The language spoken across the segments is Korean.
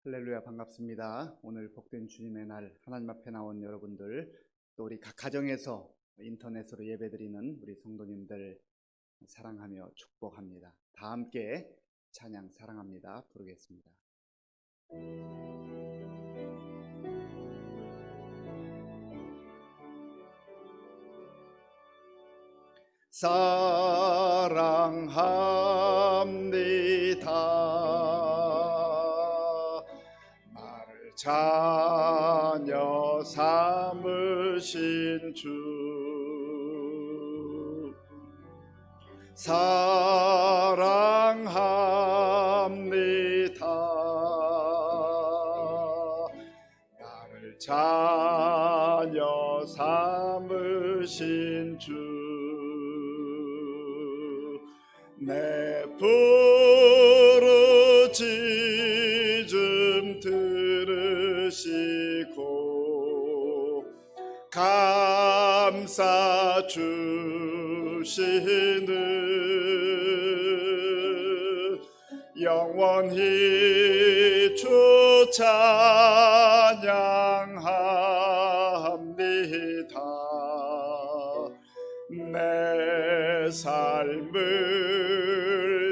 할렐루야, 반갑습니다. 오늘 복된 주님의 날 하나님 앞에 나온 여러분들, 또 우리 각 가정에서 인터넷으로 예배드리는 우리 성도님들 사랑하며 축복합니다. 다 함께 찬양 사랑합니다 부르겠습니다. 사랑합니다. 나를 자녀 삼으신 주, 사랑합니다. 나를 자녀 삼으신 주, 내 부르짖음 들으시고 감싸 주시는 영원히 주 찬양합니다. 내 삶을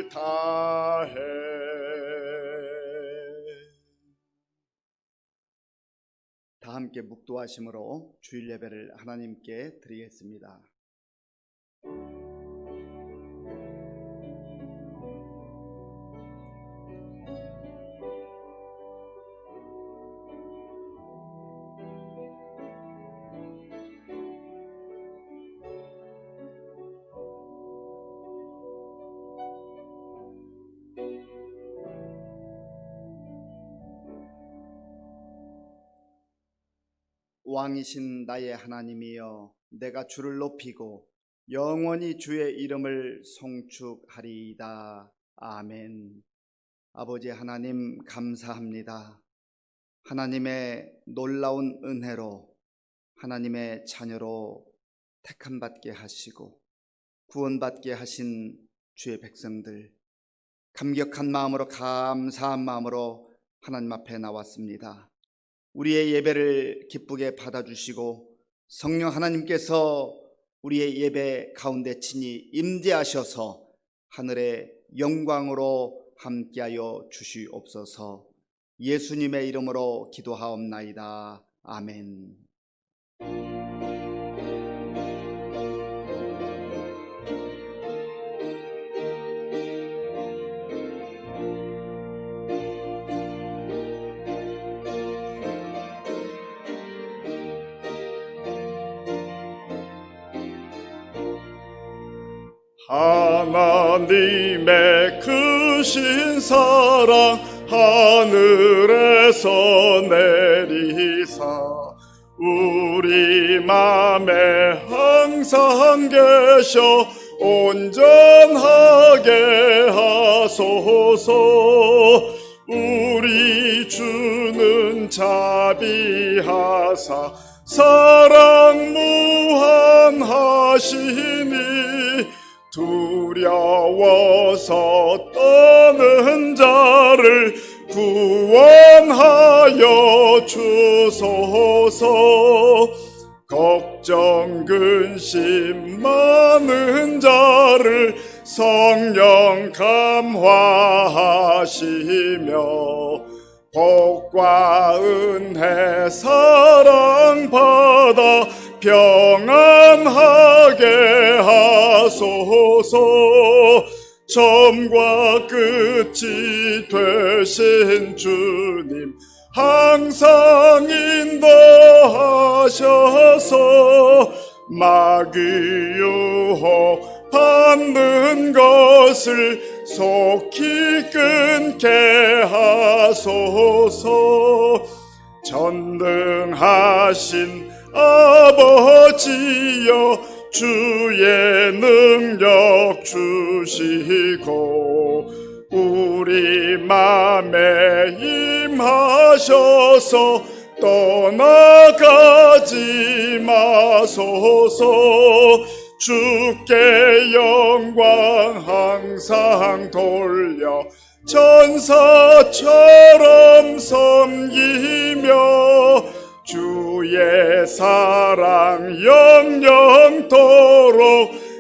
다해. 다 함께 묵도하심으로 주일 예배를 하나님께 드리겠습니다. 왕이신 나의 하나님이여, 내가 주를 높이고 영원히 주의 이름을 송축하리이다. 아멘. 아버지 하나님, 감사합니다. 하나님의 놀라운 은혜로 하나님의 자녀로 택함받게 하시고 구원받게 하신 주의 백성들, 감격한 마음으로, 감사한 마음으로 하나님 앞에 나왔습니다. 우리의 예배를 기쁘게 받아주시고 성령 하나님께서 우리의 예배 가운데 친히 임재하셔서 하늘의 영광으로 함께하여 주시옵소서. 예수님의 이름으로 기도하옵나이다. 아멘. 하나님의 크신 사랑 하늘에서 내리사 우리 맘에 항상 계셔 온전하게 하소서. 우리 주는 자비하사 사랑 무한하시니 두려워서 떠는 자를 구원하여 주소서. 걱정 근심 많은 자를 성령 감화하시며 복과 은혜 사랑받아 평안하게 하소서. 처음과 끝이 되신 주님 항상 인도하셔서 마귀 유혹 받는 것을 속히 끊게 하소서. 전능하신 아버지여, 주의 능력 주시고 우리 맘에 임하셔서 떠나가지 마소서. 주께 영광 항상 돌려 천사처럼 섬기며 주의 사랑 영영토록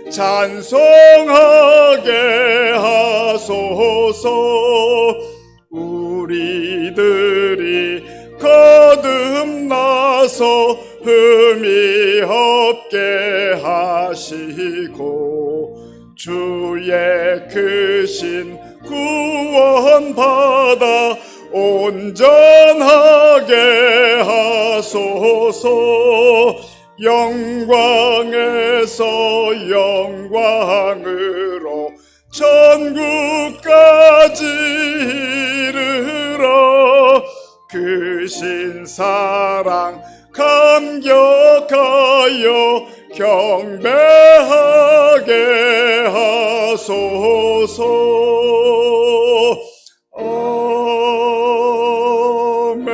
찬송하게 하소서. 우리들이 거듭나서 흠이 없게 하시고 주의 크신 구원 받아 온전하게 하소서. 영광에서 영광으로 천국까지 이르러 크신 사랑 감격하여 경배하게 하소서. 아멘.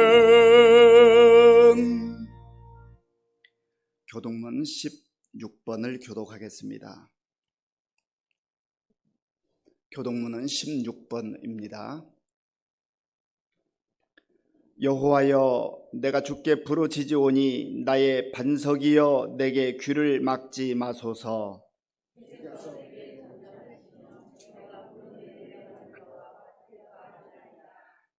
교독문 16번을 교독하겠습니다. 교독문은 16번입니다. 여호와여, 내가 주께 부르짖으오니 나의 반석이여 내게 귀를 막지 마소서.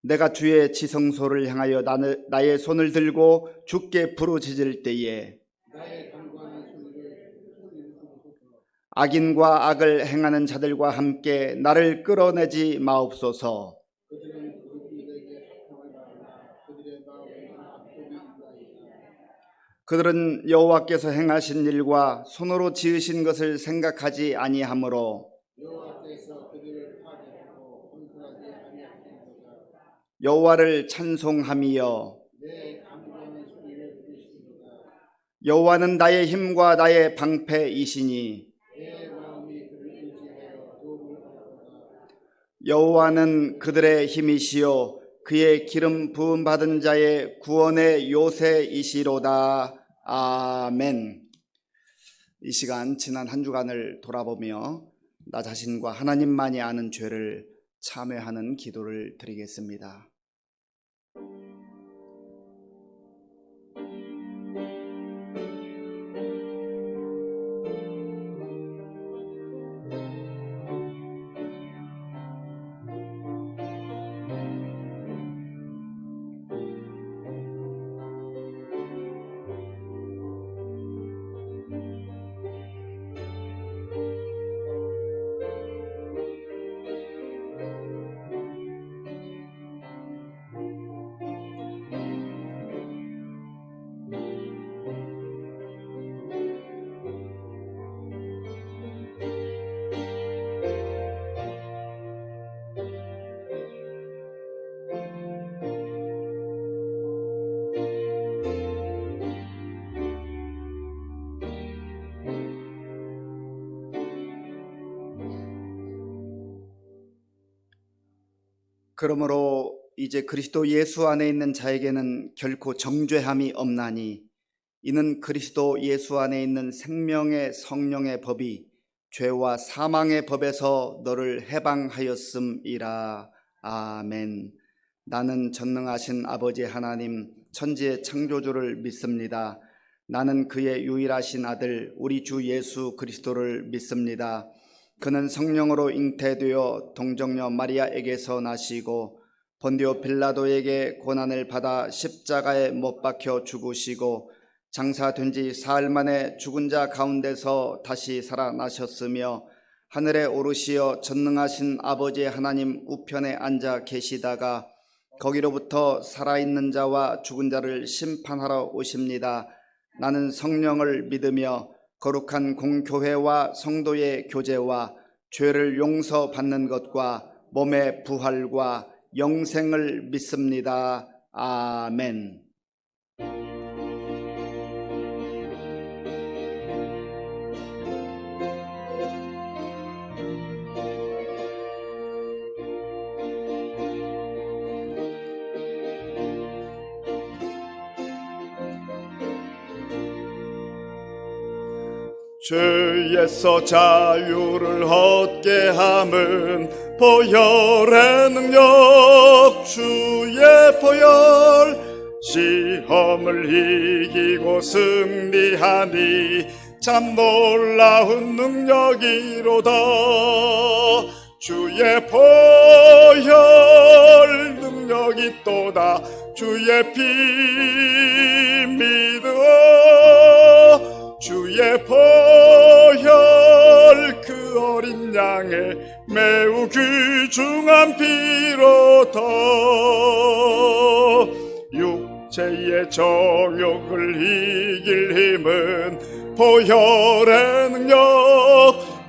내가 주의 지성소를 향하여 나의 손을 들고 주께 부르짖을 때에 악인과 악을 행하는 자들과 함께 나를 끌어내지 마옵소서. 그들은 여호와께서 행하신 일과 손으로 지으신 것을 생각하지 아니하므로 여호와를 찬송하며 여호와는 나의 힘과 나의 방패이시니 여호와는 그들의 힘이시요 그의 기름 부음 받은 자의 구원의 요새이시로다. 아멘. 이 시간 지난 한 주간을 돌아보며 나 자신과 하나님만이 아는 죄를 참회하는 기도를 드리겠습니다. 그러므로 이제 그리스도 예수 안에 있는 자에게는 결코 정죄함이 없나니 이는 그리스도 예수 안에 있는 생명의 성령의 법이 죄와 사망의 법에서 너를 해방하였음이라. 아멘. 나는 전능하신 아버지 하나님 천지의 창조주를 믿습니다. 나는 그의 유일하신 아들 우리 주 예수 그리스도를 믿습니다. 그는 성령으로 잉태되어 동정녀 마리아에게서 나시고 본디오 빌라도에게 고난을 받아 십자가에 못 박혀 죽으시고 장사된 지 사흘 만에 죽은 자 가운데서 다시 살아나셨으며 하늘에 오르시어 전능하신 아버지 하나님 우편에 앉아 계시다가 거기로부터 살아있는 자와 죽은 자를 심판하러 오십니다. 나는 성령을 믿으며 거룩한 공교회와 성도의 교제와 죄를 용서받는 것과 몸의 부활과 영생을 믿습니다. 아멘. 죄에서 자유를 얻게 함은 보혈의 능력, 주의 보혈. 시험을 이기고 승리하니 참 놀라운 능력이로다. 주의 보혈 능력이 또다. 주의 피 믿어. 주의 보혈 그 어린 양의 매우 귀중한 피로다. 육체의 정욕을 이길 힘은 보혈의 능력,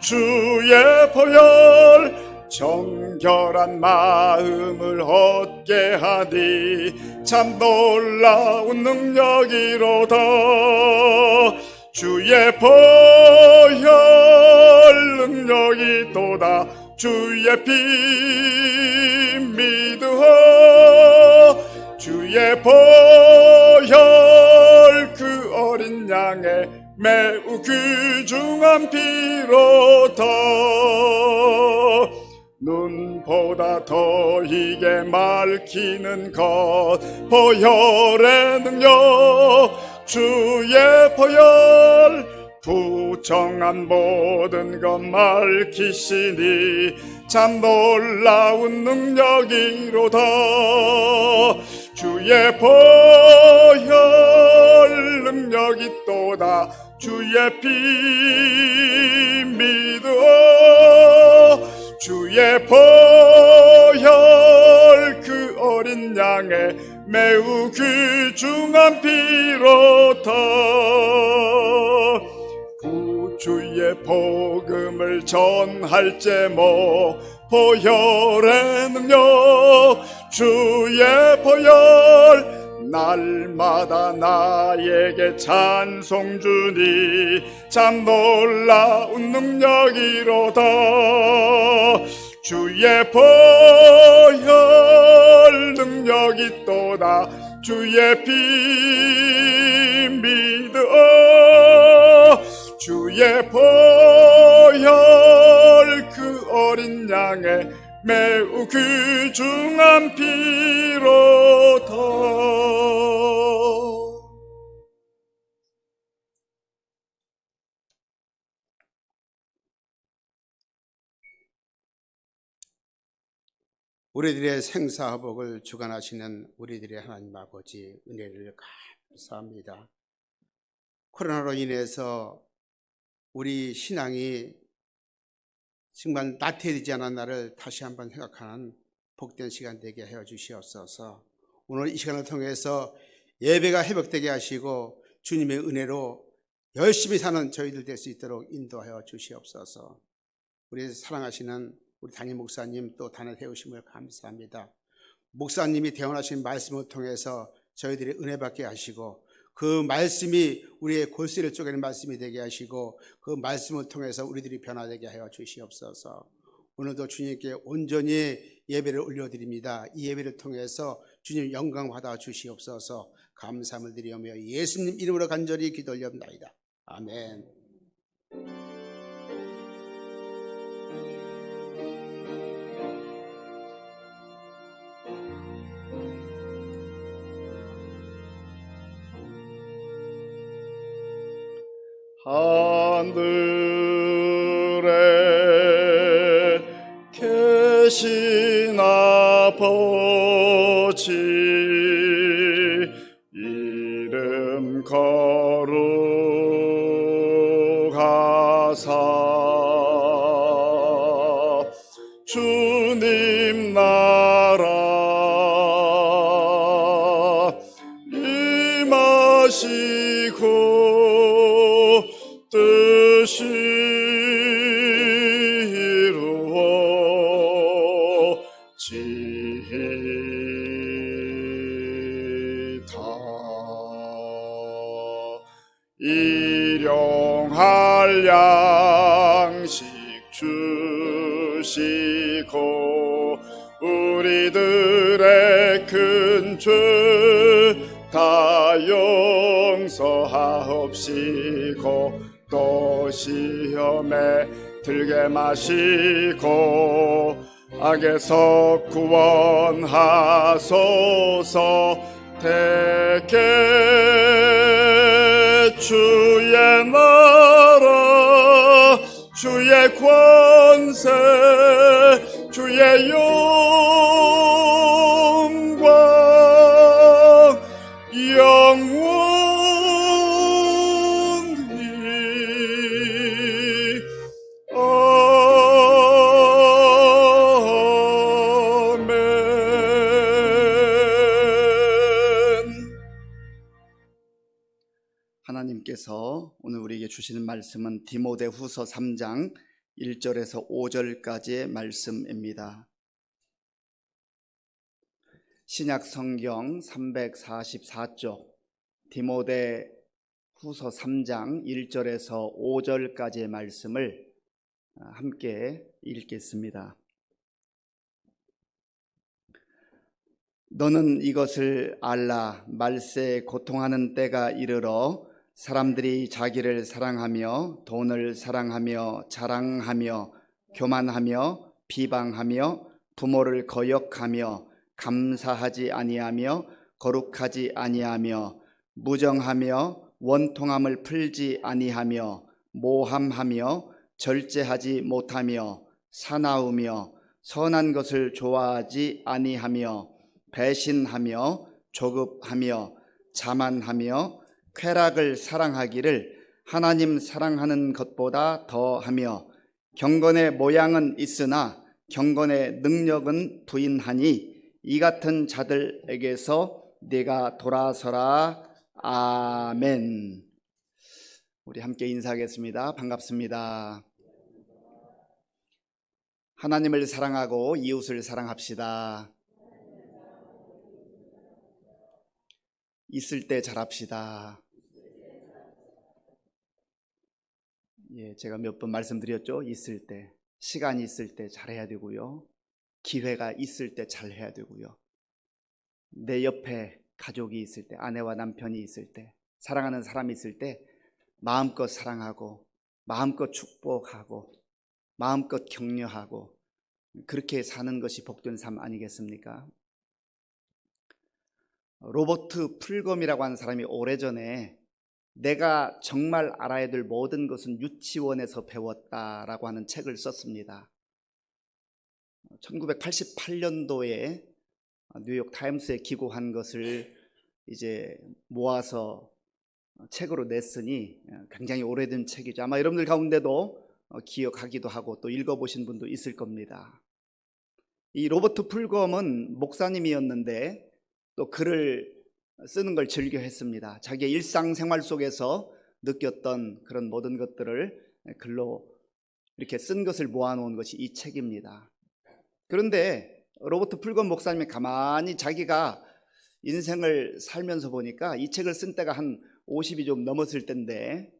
주의 보혈. 정결한 마음을 얻게 하니 참 놀라운 능력이로다. 주의 보혈 능력이 또다. 주의 피 믿어. 주의 보혈 그 어린 양의 매우 귀중한 피로다. 눈보다 더 이게 밝히는 것, 보혈의 능력, 주의 보혈. 부정한 모든 것 밝히시니 참 놀라운 능력이로다. 주의 보혈 능력이 또다. 주의 피 믿어. 주의 보혈 그 어린 양의 매우 귀중한 피로다. 구주의 복음을 전할 제목, 보혈의 능력, 주의 보혈. 날마다 나에게 찬송 주니 참 놀라운 능력이로다. 주의 보혈 능력이 또다. 주의 피 믿어. 주의 보혈 그 어린 양의 매우 귀중한 피로다. 우리들의 생사화복을 주관하시는 우리들의 하나님 아버지 은혜를 감사합니다. 코로나로 인해서 우리 신앙이 정말 나태해지지 않은 날을 다시 한번 생각하는 복된 시간 되게 하여 주시옵소서. 오늘 이 시간을 통해서 예배가 회복되게 하시고 주님의 은혜로 열심히 사는 저희들 될 수 있도록 인도하여 주시옵소서. 우리 사랑하시는 우리 담임 목사님 또 단에 세우심을 감사합니다. 목사님이 대언하신 말씀을 통해서 저희들이 은혜 받게 하시고 그 말씀이 우리의 골수를 쪼개는 말씀이 되게 하시고 그 말씀을 통해서 우리들이 변화되게 하여 주시옵소서. 오늘도 주님께 온전히 예배를 올려드립니다. 이 예배를 통해서 주님 영광 받아 주시옵소서. 감사함을 드리며 예수님 이름으로 간절히 기도 올려옵나이다. 아멘. 하늘에 계신 아버지 이름 거룩하사 주님 나라 임하시고 뜻이 이루어지이다. 일용할 양식 주시고 우리들의 큰 죄 다 용서하옵시고 또 시험에 들게 마시고 악에서 구원하소서. 대개 주의 나라 주의 권세 주의 영광 영원히 아멘. 하나님께서 오늘 우리에게 주시는 말씀은 디모데후서 3장 1절에서 5절까지의 말씀입니다. 신약 성경 344쪽 디모데후서 3장 1절에서 5절까지의 말씀을 함께 읽겠습니다. 너는 이것을 알라. 말세에 고통하는 때가 이르러 사람들이 자기를 사랑하며 돈을 사랑하며 자랑하며 교만하며 비방하며 부모를 거역하며 감사하지 아니하며 거룩하지 아니하며 무정하며 원통함을 풀지 아니하며 모함하며 절제하지 못하며 사나우며 선한 것을 좋아하지 아니하며 배신하며 조급하며 자만하며 쾌락을 사랑하기를 하나님 사랑하는 것보다 더하며 경건의 모양은 있으나 경건의 능력은 부인하니 이 같은 자들에게서 네가 돌아서라. 아멘. 우리 함께 인사하겠습니다. 반갑습니다. 하나님을 사랑하고 이웃을 사랑합시다. 있을 때 잘합시다. 제가 몇 번 말씀드렸죠. 있을 때, 시간이 있을 때 잘해야 되고요. 기회가 있을 때 잘해야 되고요. 내 옆에 가족이 있을 때, 아내와 남편이 있을 때, 사랑하는 사람이 있을 때 마음껏 사랑하고 마음껏 축복하고 마음껏 격려하고 그렇게 사는 것이 복된 삶 아니겠습니까? 로버트 풀검이라고 하는 사람이 오래전에 내가 정말 알아야 될 모든 것은 유치원에서 배웠다라고 하는 책을 썼습니다. 1988년도에 뉴욕 타임스에 기고한 것을 이제 모아서 책으로 냈으니 굉장히 오래된 책이죠. 아마 여러분들 가운데도 기억하기도 하고 또 읽어보신 분도 있을 겁니다. 이 로버트 풀검은 목사님이었는데 또 글을 쓰는 걸 즐겨했습니다. 자기의 일상생활 속에서 느꼈던 그런 모든 것들을 글로 이렇게 쓴 것을 모아놓은 것이 이 책입니다. 그런데 로버트 풀검 목사님이 가만히 자기가 인생을 살면서 보니까 이 책을 쓴 때가 한 50이 좀 넘었을 때인데,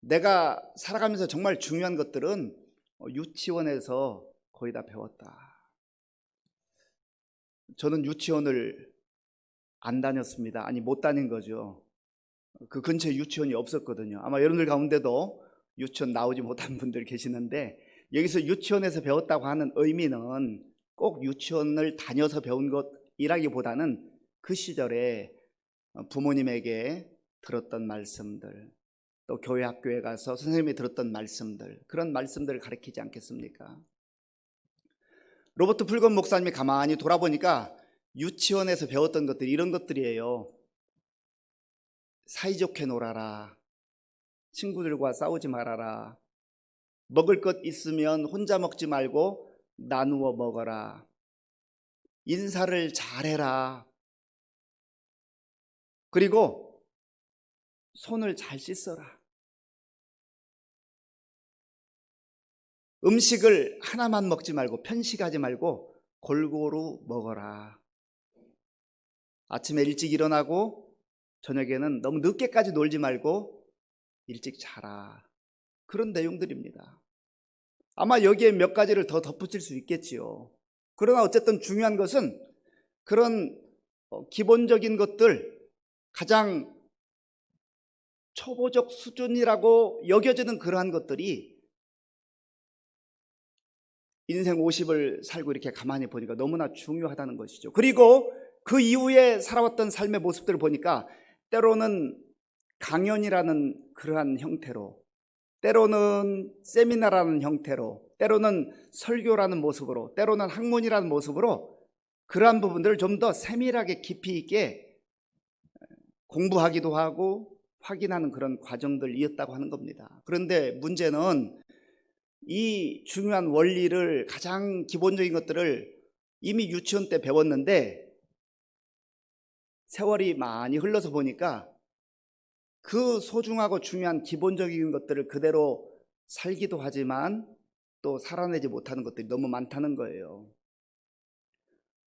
내가 살아가면서 정말 중요한 것들은 유치원에서 거의 다 배웠다. 저는 유치원을 안 다녔습니다. 아니, 못 다닌 거죠. 그 근처에 유치원이 없었거든요. 아마 여러분들 가운데도 유치원 나오지 못한 분들 계시는데, 여기서 유치원에서 배웠다고 하는 의미는 꼭 유치원을 다녀서 배운 것이라기보다는 그 시절에 부모님에게 들었던 말씀들, 또 교회 학교에 가서 선생님이 들었던 말씀들, 그런 말씀들을 가르치지 않겠습니까? 로버트 풀검 목사님이 가만히 돌아보니까 유치원에서 배웠던 것들이 이런 것들이에요. 사이좋게 놀아라. 친구들과 싸우지 말아라. 먹을 것 있으면 혼자 먹지 말고 나누어 먹어라. 인사를 잘해라. 그리고 손을 잘 씻어라. 음식을 하나만 먹지 말고 편식하지 말고 골고루 먹어라. 아침에 일찍 일어나고 저녁에는 너무 늦게까지 놀지 말고 일찍 자라. 그런 내용들입니다. 아마 여기에 몇 가지를 더 덧붙일 수 있겠지요. 그러나 어쨌든 중요한 것은 그런 기본적인 것들, 가장 초보적 수준이라고 여겨지는 그러한 것들이 인생 50을 살고 이렇게 가만히 보니까 너무나 중요하다는 것이죠. 그리고 그 이후에 살아왔던 삶의 모습들을 보니까 때로는 강연이라는 그러한 형태로, 때로는 세미나라는 형태로, 때로는 설교라는 모습으로, 때로는 학문이라는 모습으로 그러한 부분들을 좀 더 세밀하게 깊이 있게 공부하기도 하고 확인하는 그런 과정들이었다고 하는 겁니다. 그런데 문제는 이 중요한 원리를, 가장 기본적인 것들을 이미 유치원 때 배웠는데 세월이 많이 흘러서 보니까 그 소중하고 중요한 기본적인 것들을 그대로 살기도 하지만 또 살아내지 못하는 것들이 너무 많다는 거예요.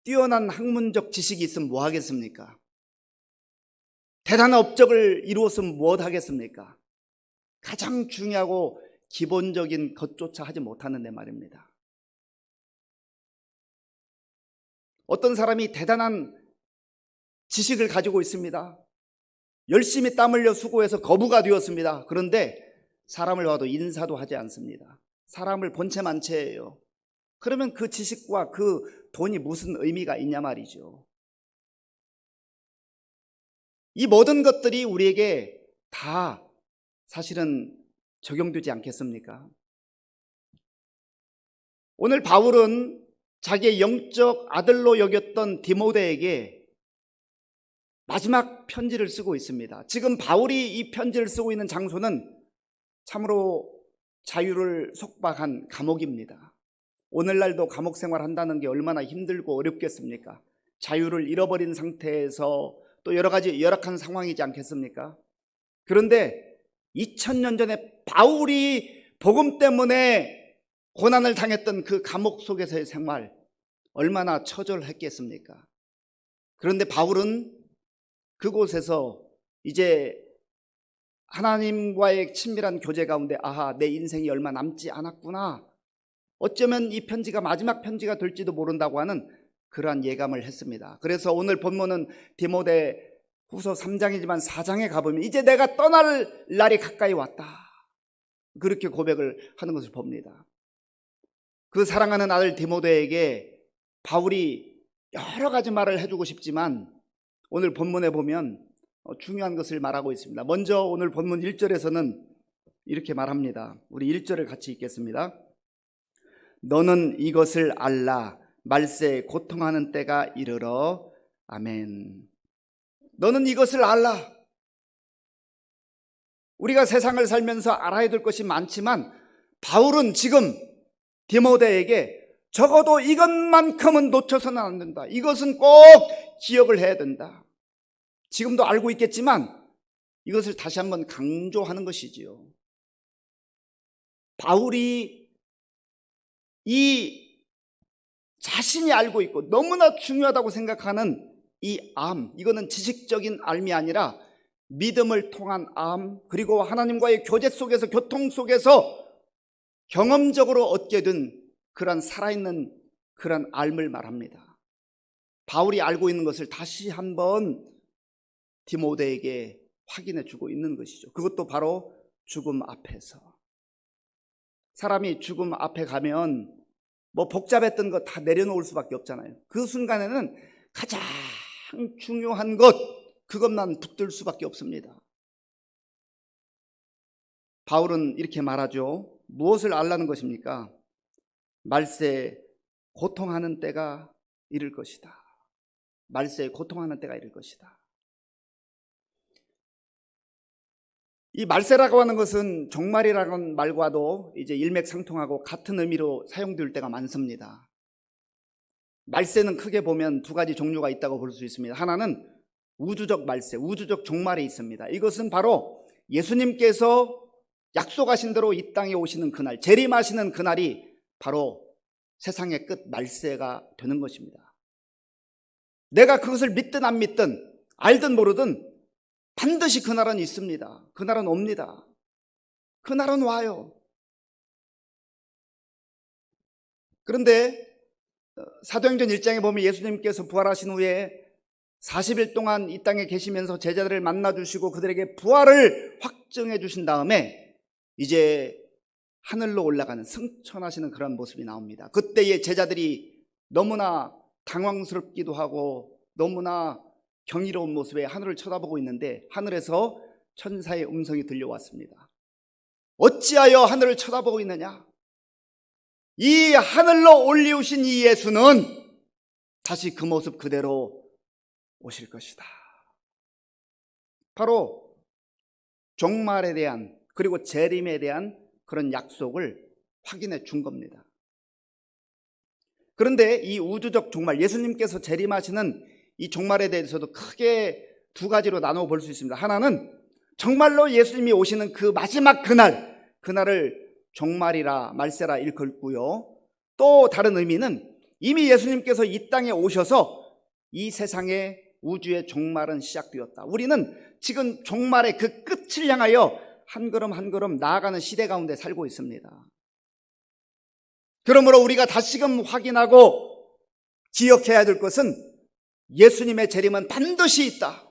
뛰어난 학문적 지식이 있으면 뭐 하겠습니까? 대단한 업적을 이루었으면 무엇 하겠습니까? 가장 중요하고 기본적인 것조차 하지 못하는데 말입니다. 어떤 사람이 대단한 지식을 가지고 있습니다. 열심히 땀 흘려 수고해서 거부가 되었습니다. 그런데 사람을 봐도 인사도 하지 않습니다. 사람을 본 채 만 채예요. 그러면 그 지식과 그 돈이 무슨 의미가 있냐 말이죠. 이 모든 것들이 우리에게 다 사실은 적용되지 않겠습니까? 오늘 바울은 자기의 영적 아들로 여겼던 디모데에게 마지막 편지를 쓰고 있습니다. 지금 바울이 이 편지를 쓰고 있는 장소는 참으로 자유를 속박한 감옥입니다. 오늘날도 감옥 생활한다는 게 얼마나 힘들고 어렵겠습니까? 자유를 잃어버린 상태에서 또 여러 가지 열악한 상황이지 않겠습니까? 그런데 2000년 전에 바울이 복음 때문에 고난을 당했던 그 감옥 속에서의 생활 얼마나 처절했겠습니까? 그런데 바울은 그곳에서 이제 하나님과의 친밀한 교제 가운데 아하, 내 인생이 얼마 남지 않았구나, 어쩌면 이 편지가 마지막 편지가 될지도 모른다고 하는 그러한 예감을 했습니다. 그래서 오늘 본문은 디모데 후서 3장이지만 4장에 가보면 이제 내가 떠날 날이 가까이 왔다, 그렇게 고백을 하는 것을 봅니다. 그 사랑하는 아들 디모데에게 바울이 여러 가지 말을 해주고 싶지만 오늘 본문에 보면 중요한 것을 말하고 있습니다. 먼저 오늘 본문 1절에서는 이렇게 말합니다. 우리 1절을 같이 읽겠습니다. 너는 이것을 알라, 말세에 고통하는 때가 이르러. 아멘. 너는 이것을 알라. 우리가 세상을 살면서 알아야 될 것이 많지만 바울은 지금 디모데에게 적어도 이것만큼은 놓쳐서는 안 된다, 이것은 꼭 기억을 해야 된다. 지금도 알고 있겠지만 이것을 다시 한번 강조하는 것이지요. 바울이 이 자신이 알고 있고 너무나 중요하다고 생각하는 이 암, 이거는 지식적인 암이 아니라 믿음을 통한 암, 그리고 하나님과의 교제 속에서, 교통 속에서 경험적으로 얻게 된 그런 살아있는 그런 삶을 말합니다. 바울이 알고 있는 것을 다시 한번 디모데에게 확인해 주고 있는 것이죠. 그것도 바로 죽음 앞에서. 사람이 죽음 앞에 가면 뭐 복잡했던 거 다 내려놓을 수밖에 없잖아요. 그 순간에는 가장 중요한 것, 그것만 붙들 수밖에 없습니다. 바울은 이렇게 말하죠. 무엇을 알라는 것입니까? 말세에 고통하는 때가 이를 것이다. 말세에 고통하는 때가 이를 것이다. 이 말세라고 하는 것은 종말이라는 말과도 이제 일맥상통하고 같은 의미로 사용될 때가 많습니다. 말세는 크게 보면 두 가지 종류가 있다고 볼 수 있습니다. 하나는 우주적 말세, 우주적 종말이 있습니다. 이것은 바로 예수님께서 약속하신 대로 이 땅에 오시는 그날, 재림하시는 그날이 바로 세상의 끝 말세가 되는 것입니다. 내가 그것을 믿든 안 믿든, 알든 모르든 반드시 그날은 있습니다. 그날은 옵니다. 그날은 와요. 그런데 사도행전 1장에 보면 예수님께서 부활하신 후에 40일 동안 이 땅에 계시면서 제자들을 만나주시고 그들에게 부활을 확증해 주신 다음에 이제 하늘로 올라가는 승천하시는 그런 모습이 나옵니다. 그때의 제자들이 너무나 당황스럽기도 하고 너무나 경이로운 모습에 하늘을 쳐다보고 있는데 하늘에서 천사의 음성이 들려왔습니다. 어찌하여 하늘을 쳐다보고 있느냐? 이 하늘로 올리우신 이 예수는 다시 그 모습 그대로 오실 것이다. 바로 종말에 대한 그리고 재림에 대한 그런 약속을 확인해 준 겁니다. 그런데 이 우주적 종말, 예수님께서 재림하시는 이 종말에 대해서도 크게 두 가지로 나누어 볼 수 있습니다. 하나는 정말로 예수님이 오시는 그 마지막 그날을 종말이라 말세라 일컫고요. 또 다른 의미는 이미 예수님께서 이 땅에 오셔서 이 세상의 우주의 종말은 시작되었다. 우리는 지금 종말의 그 끝을 향하여 한 걸음 한 걸음 나아가는 시대 가운데 살고 있습니다. 그러므로 우리가 다시금 확인하고 기억해야 될 것은 예수님의 재림은 반드시 있다.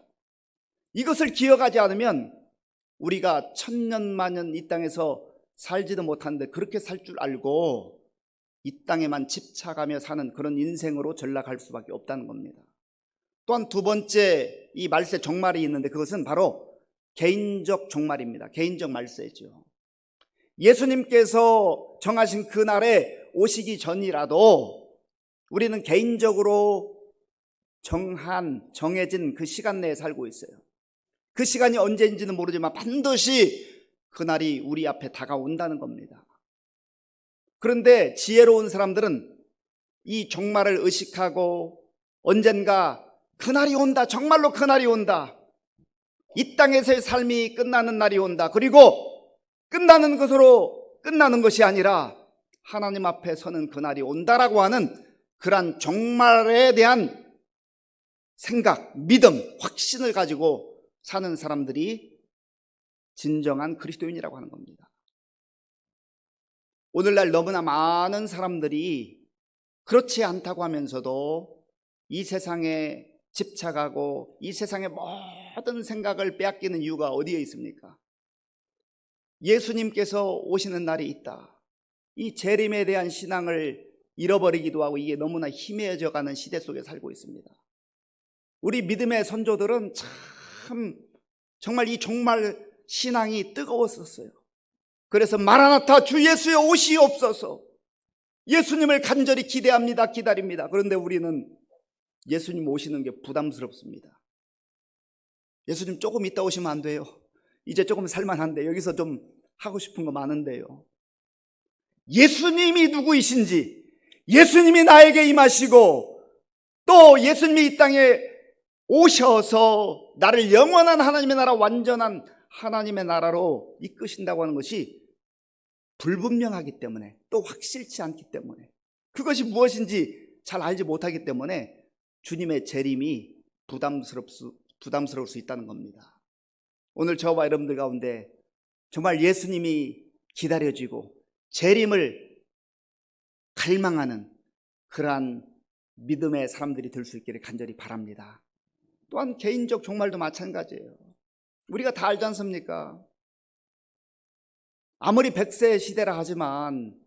이것을 기억하지 않으면 우리가 천년만년 이 땅에서 살지도 못하는데 그렇게 살 줄 알고 이 땅에만 집착하며 사는 그런 인생으로 전락할 수밖에 없다는 겁니다. 또한 두 번째 이 말세 종말이 있는데 그것은 바로 개인적 종말입니다. 개인적 말세죠. 예수님께서 정하신 그날에 오시기 전이라도 우리는 개인적으로 정해진 그 시간 내에 살고 있어요. 그 시간이 언제인지는 모르지만 반드시 그날이 우리 앞에 다가온다는 겁니다. 그런데 지혜로운 사람들은 이 종말을 의식하고 언젠가 그날이 온다, 정말로 그날이 온다, 이 땅에서의 삶이 끝나는 날이 온다, 그리고 끝나는 것으로 끝나는 것이 아니라 하나님 앞에 서는 그날이 온다라고 하는 그러한 종말에 대한 생각, 믿음, 확신을 가지고 사는 사람들이 진정한 그리스도인이라고 하는 겁니다. 오늘날 너무나 많은 사람들이 그렇지 않다고 하면서도 이 세상에 집착하고 이 세상의 모든 생각을 빼앗기는 이유가 어디에 있습니까? 예수님께서 오시는 날이 있다. 이 재림에 대한 신앙을 잃어버리기도 하고 이게 너무나 희미해져가는 시대 속에 살고 있습니다. 우리 믿음의 선조들은 참 정말 이 종말 신앙이 뜨거웠었어요. 그래서 마라나타 주 예수의 오시옵소서, 예수님을 간절히 기대합니다, 기다립니다. 그런데 우리는 예수님 오시는 게 부담스럽습니다. 예수님 조금 이따 오시면 안 돼요? 이제 조금 살만한데 여기서 좀 하고 싶은 거 많은데요. 예수님이 누구이신지, 예수님이 나에게 임하시고 또 예수님이 이 땅에 오셔서 나를 영원한 하나님의 나라, 완전한 하나님의 나라로 이끄신다고 하는 것이 불분명하기 때문에, 또 확실치 않기 때문에, 그것이 무엇인지 잘 알지 못하기 때문에 주님의 재림이 부담스러울 수 있다는 겁니다. 오늘 저와 여러분들 가운데 정말 예수님이 기다려지고 재림을 갈망하는 그러한 믿음의 사람들이 될 수 있기를 간절히 바랍니다. 또한 개인적 종말도 마찬가지예요. 우리가 다 알지 않습니까? 아무리 100세 시대라 하지만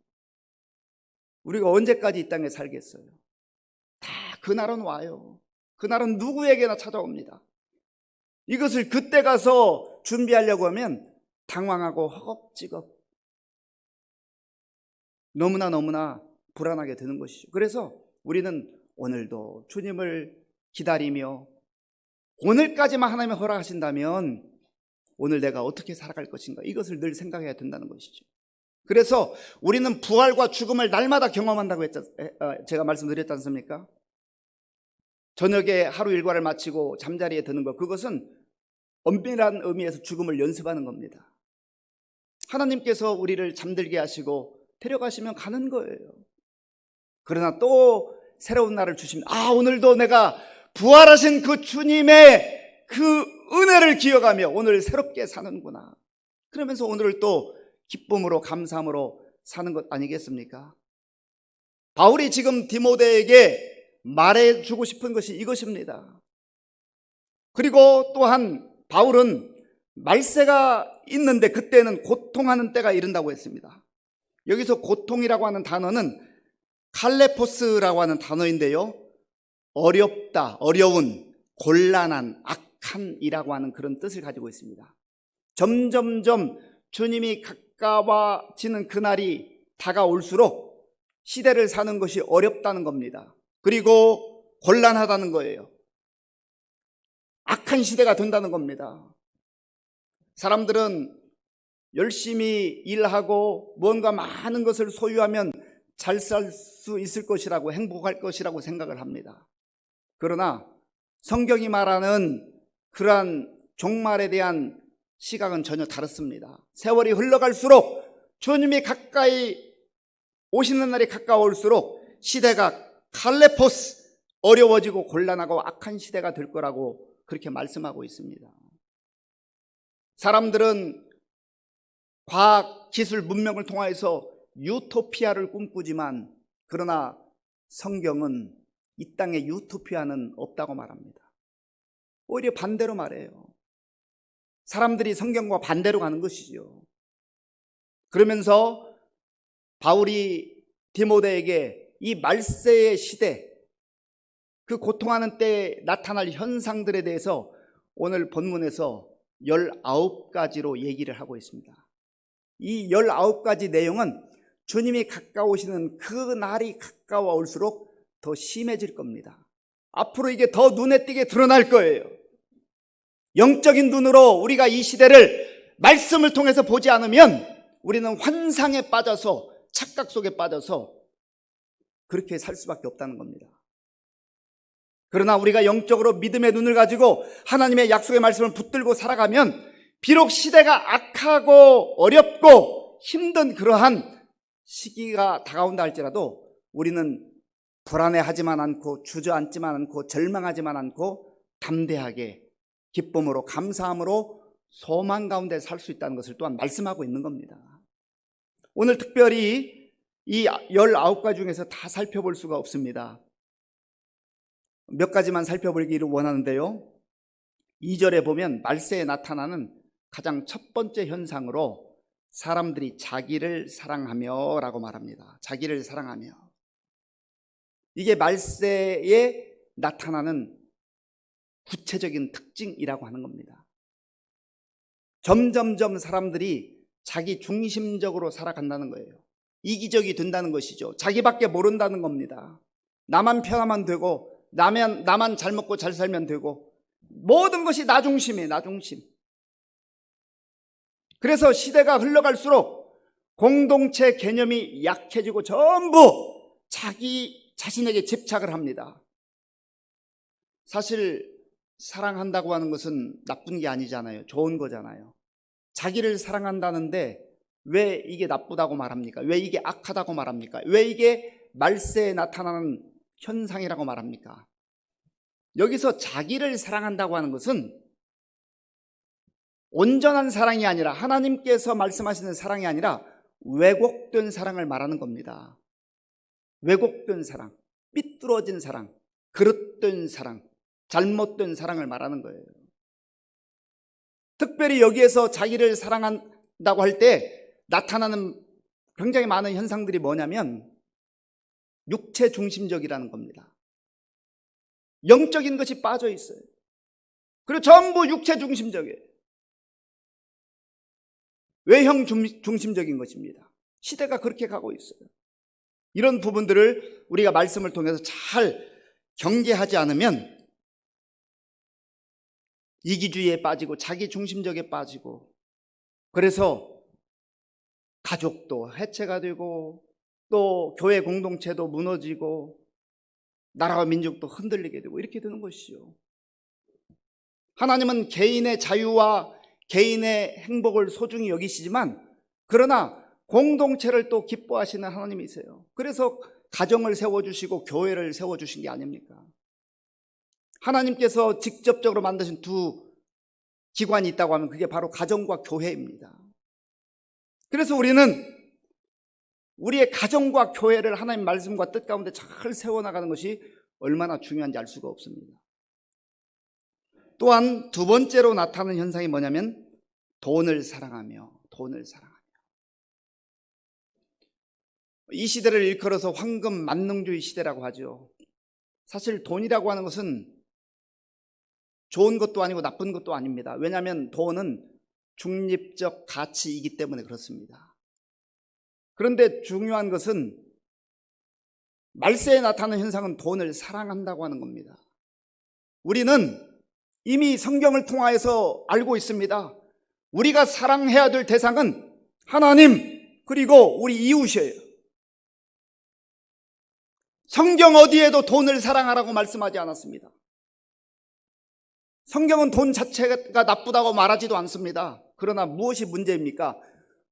우리가 언제까지 이 땅에 살겠어요? 다 그날은 와요. 그날은 누구에게나 찾아옵니다. 이것을 그때 가서 준비하려고 하면 당황하고 허겁지겁 너무나 불안하게 되는 것이죠. 그래서 우리는 오늘도 주님을 기다리며 오늘까지만 하나님이 허락하신다면 오늘 내가 어떻게 살아갈 것인가, 이것을 늘 생각해야 된다는 것이죠. 그래서 우리는 부활과 죽음을 날마다 경험한다고 제가 말씀드렸지 않습니까? 저녁에 하루 일과를 마치고 잠자리에 드는 것, 그것은 엄밀한 의미에서 죽음을 연습하는 겁니다. 하나님께서 우리를 잠들게 하시고 데려가시면 가는 거예요. 그러나 또 새로운 날을 주시면, 오늘도 내가 부활하신 그 주님의 그 은혜를 기억하며 오늘 새롭게 사는구나, 그러면서 오늘을 또 기쁨으로 감사함으로 사는 것 아니겠습니까? 바울이 지금 디모데에게 말해주고 싶은 것이 이것입니다. 그리고 또한 바울은 말세가 있는데 그때는 고통하는 때가 이른다고 했습니다. 여기서 고통이라고 하는 단어는 칼레포스라고 하는 단어인데요, 어렵다, 어려운, 곤란한, 악한이라고 하는 그런 뜻을 가지고 있습니다. 점점점 주님이 가까워지는 그날이 다가올수록 시대를 사는 것이 어렵다는 겁니다. 그리고 곤란하다는 거예요. 악한 시대가 된다는 겁니다. 사람들은 열심히 일하고 뭔가 많은 것을 소유하면 잘 살 수 있을 것이라고, 행복할 것이라고 생각을 합니다. 그러나 성경이 말하는 그러한 종말에 대한 시각은 전혀 다릅니다. 세월이 흘러갈수록, 주님이 가까이 오시는 날이 가까울수록 시대가 칼레포스, 어려워지고 곤란하고 악한 시대가 될 거라고 그렇게 말씀하고 있습니다. 사람들은 과학, 기술, 문명을 통해서 유토피아를 꿈꾸지만, 그러나 성경은 이 땅에 유토피아는 없다고 말합니다. 오히려 반대로 말해요. 사람들이 성경과 반대로 가는 것이죠. 그러면서 바울이 디모데에게 이 말세의 시대, 그 고통하는 때에 나타날 현상들에 대해서 오늘 본문에서 19가지로 얘기를 하고 있습니다. 이 19가지 내용은 주님이 가까우시는 그 날이 가까워올수록 더 심해질 겁니다. 앞으로 이게 더 눈에 띄게 드러날 거예요. 영적인 눈으로 우리가 이 시대를 말씀을 통해서 보지 않으면 우리는 환상에 빠져서, 착각 속에 빠져서 그렇게 살 수밖에 없다는 겁니다. 그러나 우리가 영적으로 믿음의 눈을 가지고 하나님의 약속의 말씀을 붙들고 살아가면, 비록 시대가 악하고 어렵고 힘든 그러한 시기가 다가온다 할지라도 우리는 불안해하지만 않고, 주저앉지만 않고, 절망하지만 않고, 담대하게 기쁨으로, 감사함으로, 소망 가운데 살 수 있다는 것을 또한 말씀하고 있는 겁니다. 오늘 특별히 이 19가지 중에서 다 살펴볼 수가 없습니다. 몇 가지만 살펴보기를 원하는데요, 2절에 보면 말세에 나타나는 가장 첫 번째 현상으로 사람들이 자기를 사랑하며 라고 말합니다. 자기를 사랑하며. 이게 말세에 나타나는 구체적인 특징이라고 하는 겁니다. 점점점 사람들이 자기 중심적으로 살아간다는 거예요. 이기적이 된다는 것이죠. 자기밖에 모른다는 겁니다. 나만 편하면 되고, 나만 잘 먹고 잘 살면 되고, 모든 것이 나 중심이에요. 나 중심. 그래서 시대가 흘러갈수록 공동체 개념이 약해지고 전부 자기 자신에게 집착을 합니다. 사실 사랑한다고 하는 것은 나쁜 게 아니잖아요. 좋은 거잖아요. 자기를 사랑한다는데 왜 이게 나쁘다고 말합니까? 왜 이게 악하다고 말합니까? 왜 이게 말세에 나타나는 현상이라고 말합니까? 여기서 자기를 사랑한다고 하는 것은 온전한 사랑이 아니라, 하나님께서 말씀하시는 사랑이 아니라 왜곡된 사랑을 말하는 겁니다. 왜곡된 사랑, 삐뚤어진 사랑, 그릇된 사랑, 잘못된 사랑을 말하는 거예요. 특별히 여기에서 자기를 사랑한다고 할 때 나타나는 굉장히 많은 현상들이 뭐냐면 육체 중심적이라는 겁니다. 영적인 것이 빠져 있어요. 그리고 전부 육체 중심적이에요. 외형 중심적인 것입니다. 시대가 그렇게 가고 있어요. 이런 부분들을 우리가 말씀을 통해서 잘 경계하지 않으면 이기주의에 빠지고 자기 중심적에 빠지고, 그래서 가족도 해체가 되고 또 교회 공동체도 무너지고 나라와 민족도 흔들리게 되고 이렇게 되는 것이죠. 하나님은 개인의 자유와 개인의 행복을 소중히 여기시지만, 그러나 공동체를 또 기뻐하시는 하나님이세요. 그래서 가정을 세워주시고 교회를 세워주신 게 아닙니까? 하나님께서 직접적으로 만드신 두 기관이 있다고 하면 그게 바로 가정과 교회입니다. 그래서 우리는 우리의 가정과 교회를 하나님 말씀과 뜻 가운데 잘 세워나가는 것이 얼마나 중요한지 알 수가 없습니다. 또한 두 번째로 나타나는 현상이 뭐냐면 돈을 사랑하며. 이 시대를 일컬어서 황금 만능주의 시대라고 하죠. 사실 돈이라고 하는 것은 좋은 것도 아니고 나쁜 것도 아닙니다. 왜냐하면 돈은 중립적 가치이기 때문에 그렇습니다. 그런데 중요한 것은 말세에 나타나는 현상은 돈을 사랑한다고 하는 겁니다. 우리는 이미 성경을 통하여서 알고 있습니다. 우리가 사랑해야 될 대상은 하나님 그리고 우리 이웃이에요. 성경 어디에도 돈을 사랑하라고 말씀하지 않았습니다. 성경은 돈 자체가 나쁘다고 말하지도 않습니다. 그러나 무엇이 문제입니까?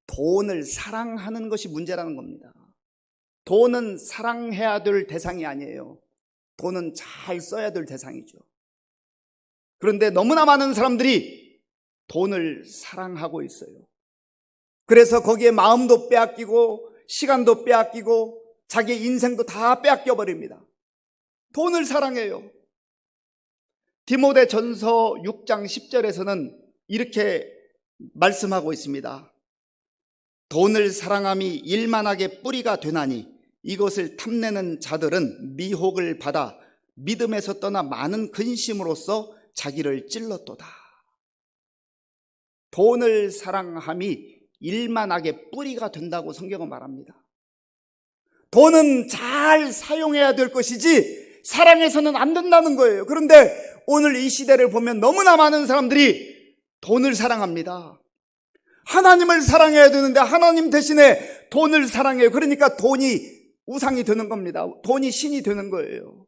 돈을 사랑하는 것이 문제라는 겁니다. 돈은 사랑해야 될 대상이 아니에요. 돈은 잘 써야 될 대상이죠. 그런데 너무나 많은 사람들이 돈을 사랑하고 있어요. 그래서 거기에 마음도 빼앗기고 시간도 빼앗기고 자기 인생도 다 빼앗겨 버립니다. 돈을 사랑해요. 디모데전서 6장 10절에서는 이렇게 말씀하고 있습니다. 돈을 사랑함이 일만하게 뿌리가 되나니 이것을 탐내는 자들은 미혹을 받아 믿음에서 떠나 많은 근심으로써 자기를 찔렀도다. 돈을 사랑함이 일만하게 뿌리가 된다고 성경은 말합니다. 돈은 잘 사용해야 될 것이지 사랑해서는 안 된다는 거예요. 그런데 오늘 이 시대를 보면 너무나 많은 사람들이 돈을 사랑합니다. 하나님을 사랑해야 되는데 하나님 대신에 돈을 사랑해요. 그러니까 돈이 우상이 되는 겁니다. 돈이 신이 되는 거예요.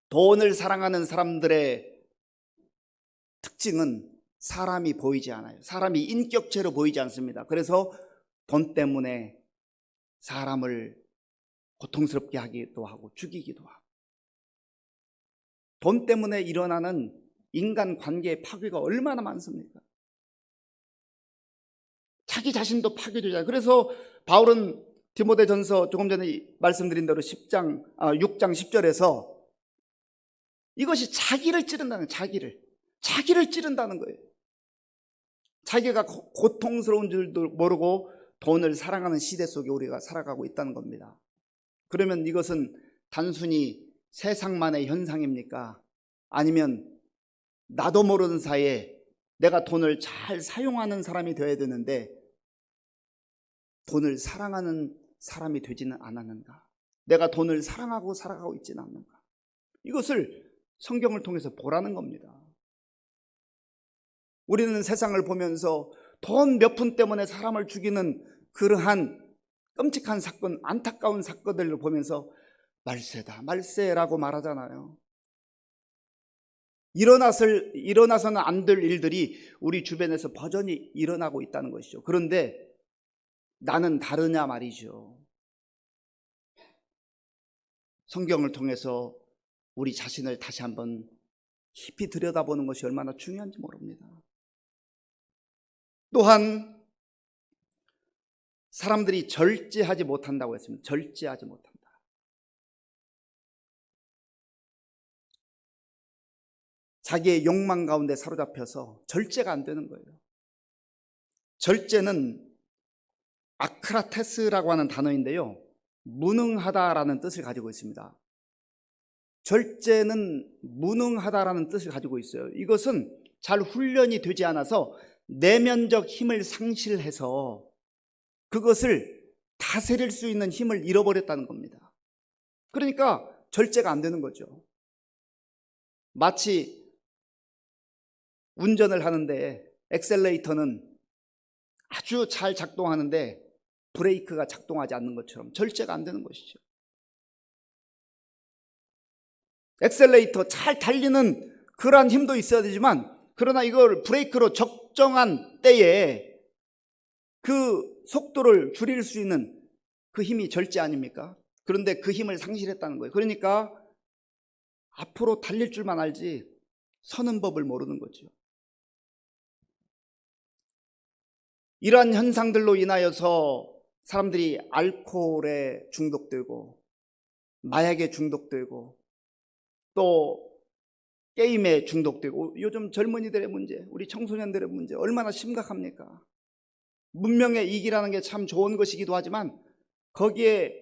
돈을 사랑하는 사람들의 특징은 사람이 보이지 않아요. 사람이 인격체로 보이지 않습니다. 그래서 돈 때문에 사람을 고통스럽게 하기도 하고 죽이기도 하고, 돈 때문에 일어나는 인간 관계의 파괴가 얼마나 많습니까? 자기 자신도 파괴되잖아요. 그래서 바울은 디모데전서 조금 전에 말씀드린 대로 6장 10절에서 이것이 자기를 찌른다는 거예요. 자기를 찌른다는 거예요. 자기가 고통스러운 줄도 모르고 돈을 사랑하는 시대 속에 우리가 살아가고 있다는 겁니다. 그러면 이것은 단순히 세상만의 현상입니까? 아니면 나도 모르는 사이에 내가 돈을 잘 사용하는 사람이 되어야 되는데 돈을 사랑하는 사람이 되지는 않았는가? 내가 돈을 사랑하고 살아가고 있지는 않는가? 이것을 성경을 통해서 보라는 겁니다. 우리는 세상을 보면서 돈 몇 푼 때문에 사람을 죽이는 그러한 끔찍한 사건, 안타까운 사건들을 보면서 말세다, 말세라고 말하잖아요. 일어나서는 안 될 일들이 우리 주변에서 버전이 일어나고 있다는 것이죠. 그런데 나는 다르냐 말이죠. 성경을 통해서 우리 자신을 다시 한번 깊이 들여다보는 것이 얼마나 중요한지 모릅니다. 또한 사람들이 절제하지 못한다고 했습니다. 절제하지 못한다. 자기의 욕망 가운데 사로잡혀서 절제가 안 되는 거예요. 절제는 아크라테스라고 하는 단어인데요, 무능하다라는 뜻을 가지고 있습니다. 절제는 무능하다라는 뜻을 가지고 있어요. 이것은 잘 훈련이 되지 않아서 내면적 힘을 상실해서 그것을 다스릴 수 있는 힘을 잃어버렸다는 겁니다. 그러니까 절제가 안 되는 거죠. 마치 운전을 하는데 엑셀레이터는 아주 잘 작동하는데 브레이크가 작동하지 않는 것처럼 절제가 안 되는 것이죠. 엑셀레이터 잘 달리는 그러한 힘도 있어야 되지만, 그러나 이걸 브레이크로 적정한 때에 그 속도를 줄일 수 있는 그 힘이 절제 아닙니까? 그런데 그 힘을 상실했다는 거예요. 그러니까 앞으로 달릴 줄만 알지 서는 법을 모르는 거죠. 이러한 현상들로 인하여서 사람들이 알코올에 중독되고 마약에 중독되고 또 게임에 중독되고, 요즘 젊은이들의 문제, 우리 청소년들의 문제 얼마나 심각합니까? 문명의 이기라는 게 참 좋은 것이기도 하지만 거기에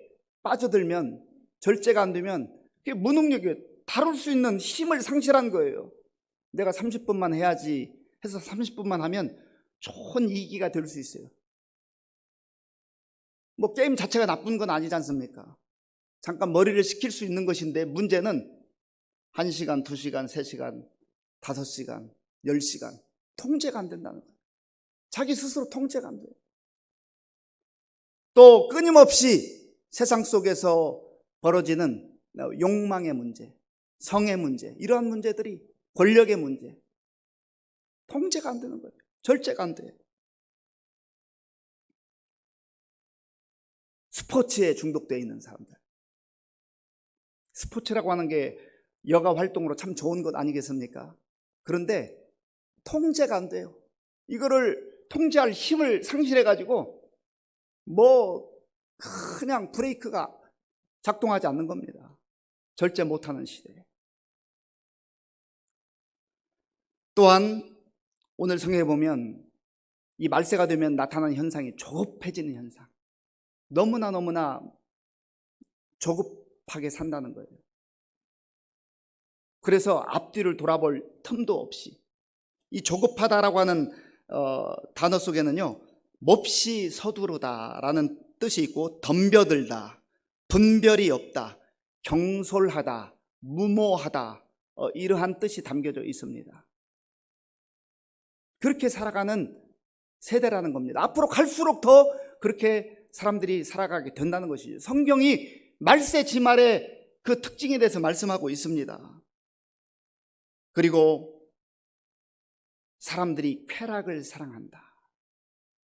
빠져들면, 절제가 안 되면 그게 무능력이에요. 다룰 수 있는 힘을 상실한 거예요. 내가 30분만 해야지 해서 30분만 하면 좋은 이기가 될 수 있어요. 뭐 게임 자체가 나쁜 건 아니지 않습니까? 잠깐 머리를 식힐 수 있는 것인데, 문제는 1시간, 2시간, 3시간, 5시간, 10시간 통제가 안 된다는 거예요. 자기 스스로 통제가 안 돼요. 또 끊임없이 세상 속에서 벌어지는 욕망의 문제, 성의 문제, 이러한 문제들이, 권력의 문제, 통제가 안 되는 거예요. 절제가 안 돼요. 스포츠에 중독되어 있는 사람들, 스포츠라고 하는 게 여가 활동으로 참 좋은 것 아니겠습니까? 그런데 통제가 안 돼요. 이거를 통제할 힘을 상실해가지고 그냥 브레이크가 작동하지 않는 겁니다. 절제 못하는 시대에. 또한 오늘 성경에 보면 이 말세가 되면 나타나는 현상이 조급해지는 현상, 너무나 조급하게 산다는 거예요. 그래서 앞뒤를 돌아볼 틈도 없이, 이 조급하다라고 하는 단어 속에는요, 몹시 서두르다라는 뜻이 있고, 덤벼들다, 분별이 없다, 경솔하다, 무모하다, 이러한 뜻이 담겨져 있습니다. 그렇게 살아가는 세대라는 겁니다. 앞으로 갈수록 더 그렇게 사람들이 살아가게 된다는 것이죠. 성경이 말세 지말의 그 특징에 대해서 말씀하고 있습니다. 그리고 사람들이 쾌락을 사랑한다.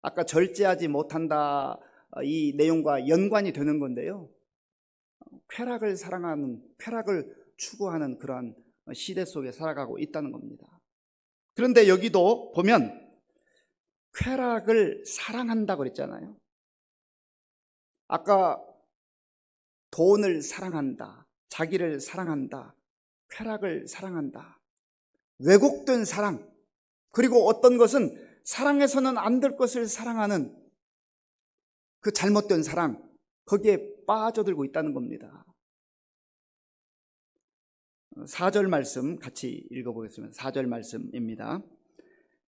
아까 절제하지 못한다, 이 내용과 연관이 되는 건데요, 쾌락을 사랑하는, 쾌락을 추구하는 그러한 시대 속에 살아가고 있다는 겁니다. 그런데 여기도 보면 쾌락을 사랑한다고 그랬잖아요. 아까 돈을 사랑한다, 자기를 사랑한다, 쾌락을 사랑한다, 왜곡된 사랑, 그리고 어떤 것은 사랑해서는 안 될 것을 사랑하는 그 잘못된 사랑, 거기에 빠져들고 있다는 겁니다. 4절 말씀 같이 읽어보겠습니다. 4절 말씀입니다.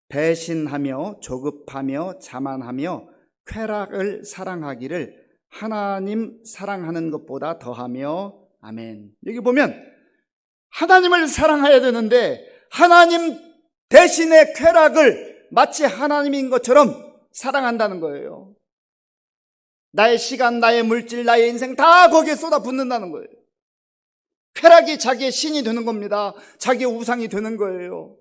배신하며 조급하며 자만하며 쾌락을 사랑하기를 하나님 사랑하는 것보다 더하며. 아멘. 여기 보면 하나님을 사랑해야 되는데 하나님 대신의 쾌락을 마치 하나님인 것처럼 사랑한다는 거예요. 나의 시간, 나의 물질, 나의 인생 다 거기에 쏟아붓는다는 거예요. 쾌락이 자기의 신이 되는 겁니다. 자기의 우상이 되는 거예요.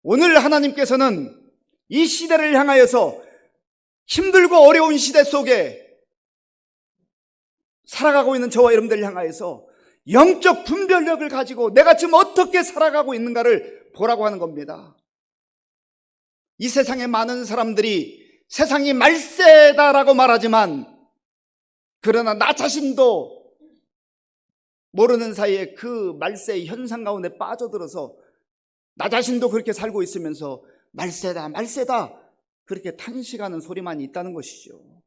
오늘 하나님께서는 이 시대를 향하여서 힘들고 어려운 시대 속에 살아가고 있는 저와 여러분들을 향하여서 영적 분별력을 가지고 내가 지금 어떻게 살아가고 있는가를 보라고 하는 겁니다. 이 세상에 많은 사람들이 세상이 말세다라고 말하지만, 그러나 나 자신도 모르는 사이에 그 말세의 현상 가운데 빠져들어서 나 자신도 그렇게 살고 있으면서 말세다, 말세다 그렇게 탄식하는 소리만 있다는 것이죠.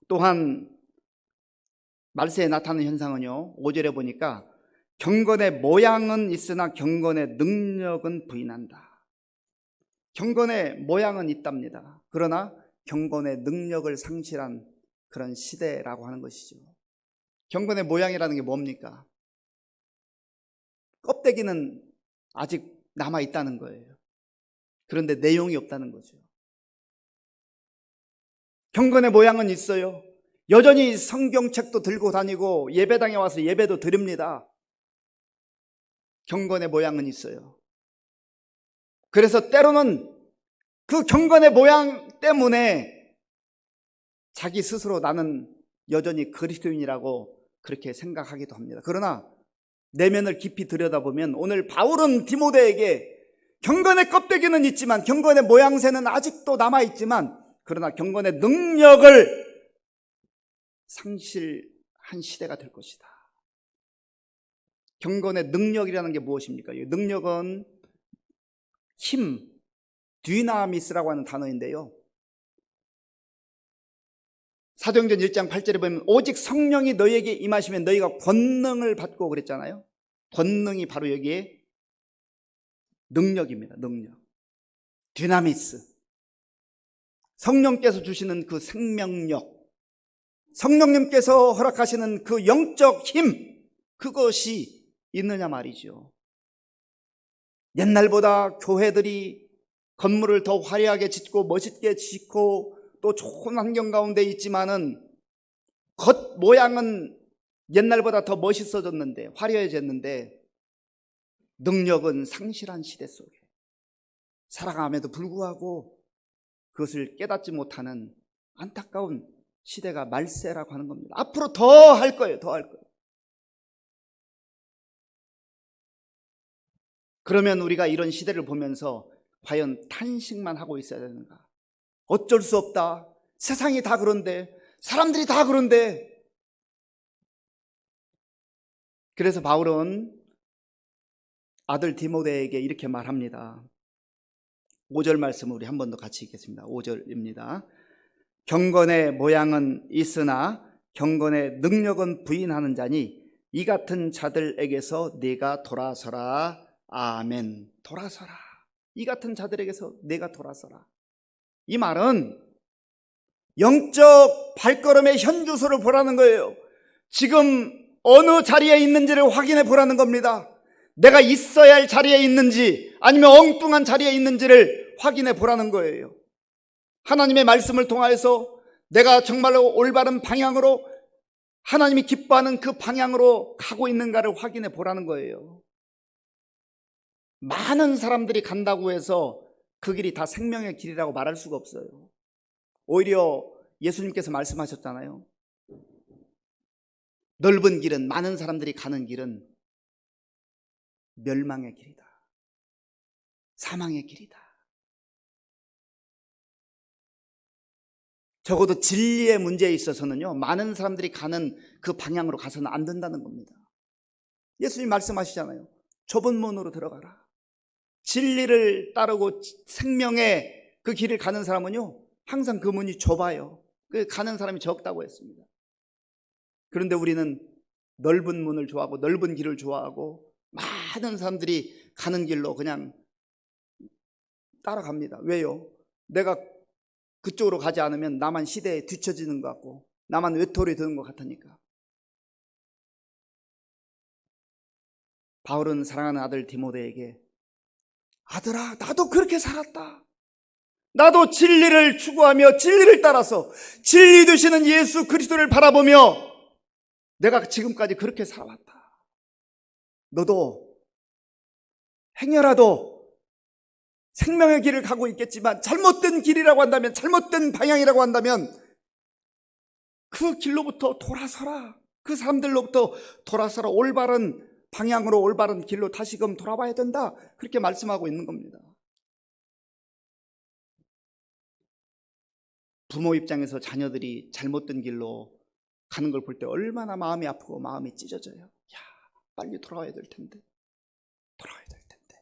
또한 말세에 나타나는 현상은요, 5절에 보니까 경건의 모양은 있으나 경건의 능력은 부인한다. 경건의 모양은 있답니다. 그러나 경건의 능력을 상실한 그런 시대라고 하는 것이죠. 경건의 모양이라는 게 뭡니까? 껍데기는 아직 남아있다는 거예요. 그런데 내용이 없다는 거죠. 경건의 모양은 있어요. 여전히 성경책도 들고 다니고 예배당에 와서 예배도 드립니다. 경건의 모양은 있어요. 그래서 때로는 그 경건의 모양 때문에 자기 스스로 나는 여전히 그리스도인이라고 그렇게 생각하기도 합니다. 그러나 내면을 깊이 들여다보면 오늘 바울은 디모데에게 경건의 껍데기는 있지만, 경건의 모양새는 아직도 남아있지만, 그러나 경건의 능력을 상실한 시대가 될 것이다. 경건의 능력이라는 게 무엇입니까? 이 능력은 힘, 디나미스라고 하는 단어인데요. 사도행전 1장 8절에 보면 오직 성령이 너희에게 임하시면 너희가 권능을 받고 그랬잖아요. 권능이 바로 여기에 능력입니다. 능력. 디나미스. 성령께서 주시는 그 생명력, 성령님께서 허락하시는 그 영적 힘, 그것이 있느냐 말이죠. 옛날보다 교회들이 건물을 더 화려하게 짓고 멋있게 짓고 또 좋은 환경 가운데 있지만은 겉 모양은 옛날보다 더 멋있어졌는데, 화려해졌는데 능력은 상실한 시대 속에 살아감에도 불구하고 그것을 깨닫지 못하는 안타까운 시대가 말세라고 하는 겁니다. 앞으로 더 할 거예요. 더 할 거예요. 그러면 우리가 이런 시대를 보면서 과연 탄식만 하고 있어야 되는가? 어쩔 수 없다. 세상이 다 그런데, 사람들이 다 그런데. 그래서 바울은 아들 디모데에게 이렇게 말합니다. 5절 말씀을 우리 한 번 더 같이 읽겠습니다. 5절입니다. 경건의 모양은 있으나 경건의 능력은 부인하는 자니 이 같은 자들에게서 네가 돌아서라. 아멘. 돌아서라. 이 같은 자들에게서 네가 돌아서라. 이 말은 영적 발걸음의 현주소를 보라는 거예요. 지금 어느 자리에 있는지를 확인해 보라는 겁니다. 내가 있어야 할 자리에 있는지 아니면 엉뚱한 자리에 있는지를 확인해 보라는 거예요. 하나님의 말씀을 통하여서 내가 정말로 올바른 방향으로, 하나님이 기뻐하는 그 방향으로 가고 있는가를 확인해 보라는 거예요. 많은 사람들이 간다고 해서 그 길이 다 생명의 길이라고 말할 수가 없어요. 오히려 예수님께서 말씀하셨잖아요. 넓은 길은, 많은 사람들이 가는 길은 멸망의 길이다. 사망의 길이다. 적어도 진리의 문제에 있어서는요, 많은 사람들이 가는 그 방향으로 가서는 안 된다는 겁니다. 예수님 말씀하시잖아요. 좁은 문으로 들어가라. 진리를 따르고 생명의 그 길을 가는 사람은요, 항상 그 문이 좁아요. 가는 사람이 적다고 했습니다. 그런데 우리는 넓은 문을 좋아하고 넓은 길을 좋아하고 많은 사람들이 가는 길로 그냥 따라갑니다. 왜요? 내가 그쪽으로 가지 않으면 나만 시대에 뒤처지는 것 같고 나만 외톨이 되는 것 같으니까. 바울은 사랑하는 아들 디모데에게 아들아, 나도 그렇게 살았다. 나도 진리를 추구하며 진리를 따라서 진리 되시는 예수 그리스도를 바라보며 내가 지금까지 그렇게 살아왔다. 너도 행여라도 생명의 길을 가고 있겠지만 잘못된 길이라고 한다면, 잘못된 방향이라고 한다면 그 길로부터 돌아서라. 그 사람들로부터 돌아서라. 올바른 방향으로, 올바른 길로 다시금 돌아와야 된다. 그렇게 말씀하고 있는 겁니다. 부모 입장에서 자녀들이 잘못된 길로 가는 걸 볼 때 얼마나 마음이 아프고 마음이 찢어져요. 야, 빨리 돌아와야 될 텐데. 돌아와야 될 텐데.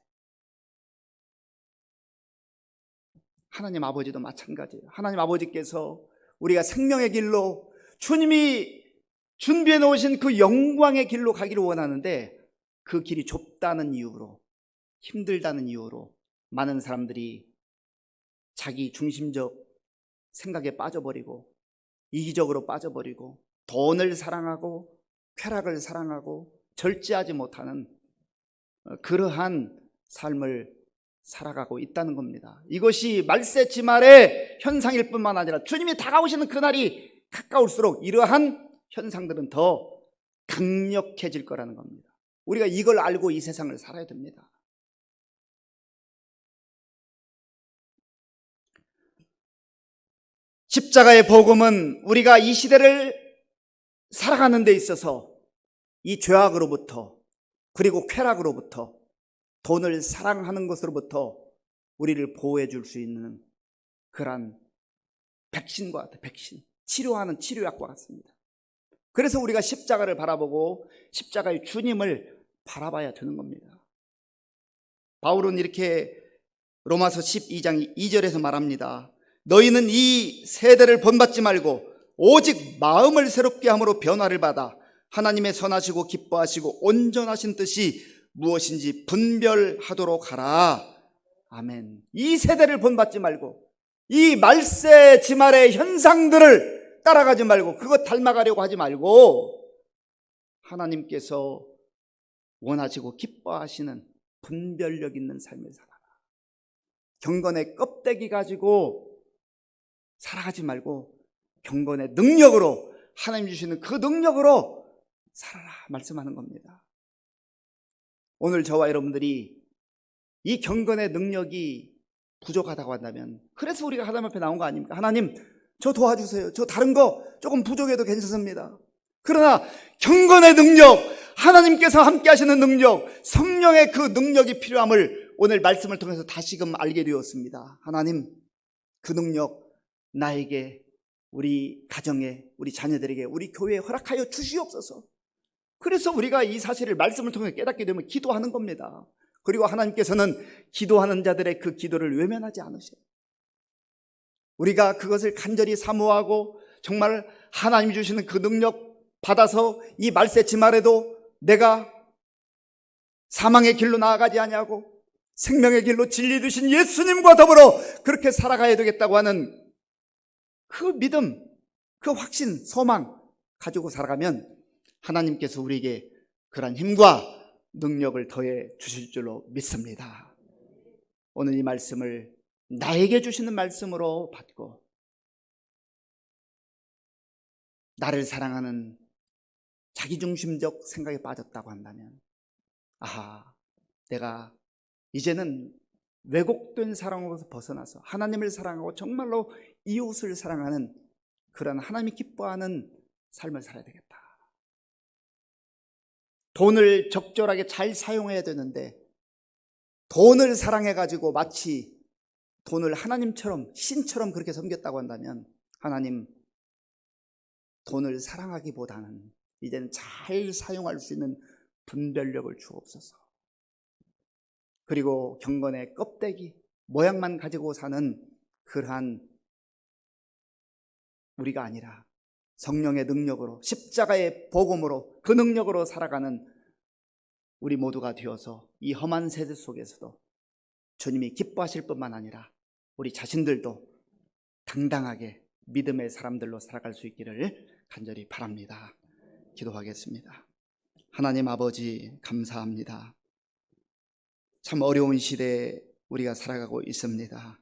하나님 아버지도 마찬가지예요. 하나님 아버지께서 우리가 생명의 길로, 주님이 준비해 놓으신 그 영광의 길로 가기를 원하는데 그 길이 좁다는 이유로, 힘들다는 이유로 많은 사람들이 자기 중심적 생각에 빠져버리고 이기적으로 빠져버리고 돈을 사랑하고 쾌락을 사랑하고 절제하지 못하는 그러한 삶을 살아가고 있다는 겁니다. 이것이 말세지말의 현상일 뿐만 아니라 주님이 다가오시는 그날이 가까울수록 이러한 현상들은 더 강력해질 거라는 겁니다. 우리가 이걸 알고 이 세상을 살아야 됩니다. 십자가의 복음은 우리가 이 시대를 살아가는 데 있어서 이 죄악으로부터, 그리고 쾌락으로부터, 돈을 사랑하는 것으로부터 우리를 보호해 줄 수 있는 그러한 백신과 같아. 백신, 치료하는 치료약과 같습니다. 그래서 우리가 십자가를 바라보고 십자가의 주님을 바라봐야 되는 겁니다. 바울은 이렇게 로마서 12장 2절에서 말합니다. 너희는 이 세대를 본받지 말고 오직 마음을 새롭게 함으로 변화를 받아 하나님의 선하시고 기뻐하시고 온전하신 뜻이 무엇인지 분별하도록 하라. 아멘. 이 세대를 본받지 말고 이 말세 지말의 현상들을 따라가지 말고 그것 닮아가려고 하지 말고 하나님께서 원하시고 기뻐하시는 분별력 있는 삶을 살아라. 경건의 껍데기 가지고 살아가지 말고 경건의 능력으로, 하나님 주시는 그 능력으로 살아라 말씀하는 겁니다. 오늘 저와 여러분들이 이 경건의 능력이 부족하다고 한다면, 그래서 우리가 하나님 앞에 나온 거 아닙니까? 하나님, 저 도와주세요. 저 다른 거 조금 부족해도 괜찮습니다. 그러나 경건의 능력, 하나님께서 함께 하시는 능력, 성령의 그 능력이 필요함을 오늘 말씀을 통해서 다시금 알게 되었습니다. 하나님, 그 능력 나에게, 우리 가정에, 우리 자녀들에게, 우리 교회에 허락하여 주시옵소서. 그래서 우리가 이 사실을 말씀을 통해 깨닫게 되면 기도하는 겁니다. 그리고 하나님께서는 기도하는 자들의 그 기도를 외면하지 않으셔요. 우리가 그것을 간절히 사모하고 정말 하나님이 주시는 그 능력 받아서 이 말세 지말에도 내가 사망의 길로 나아가지 아니하고 생명의 길로 진리 주신 예수님과 더불어 그렇게 살아가야 되겠다고 하는 그 믿음, 그 확신, 소망 가지고 살아가면 하나님께서 우리에게 그러한 힘과 능력을 더해 주실 줄로 믿습니다. 오늘 이 말씀을 나에게 주시는 말씀으로 받고 나를 사랑하는 자기중심적 생각에 빠졌다고 한다면, 아하, 내가 이제는 왜곡된 사랑으로서 벗어나서 하나님을 사랑하고 정말로 이웃을 사랑하는 그런 하나님이 기뻐하는 삶을 살아야 되겠다. 돈을 적절하게 잘 사용해야 되는데 돈을 사랑해가지고 마치 돈을 하나님처럼, 신처럼 그렇게 섬겼다고 한다면, 하나님, 돈을 사랑하기보다는 이제는 잘 사용할 수 있는 분별력을 주옵소서. 그리고 경건의 껍데기, 모양만 가지고 사는 그러한 우리가 아니라 성령의 능력으로, 십자가의 복음으로, 그 능력으로 살아가는 우리 모두가 되어서 이 험한 세대 속에서도 주님이 기뻐하실 뿐만 아니라 우리 자신들도 당당하게 믿음의 사람들로 살아갈 수 있기를 간절히 바랍니다. 기도하겠습니다. 하나님 아버지, 감사합니다. 참 어려운 시대에 우리가 살아가고 있습니다.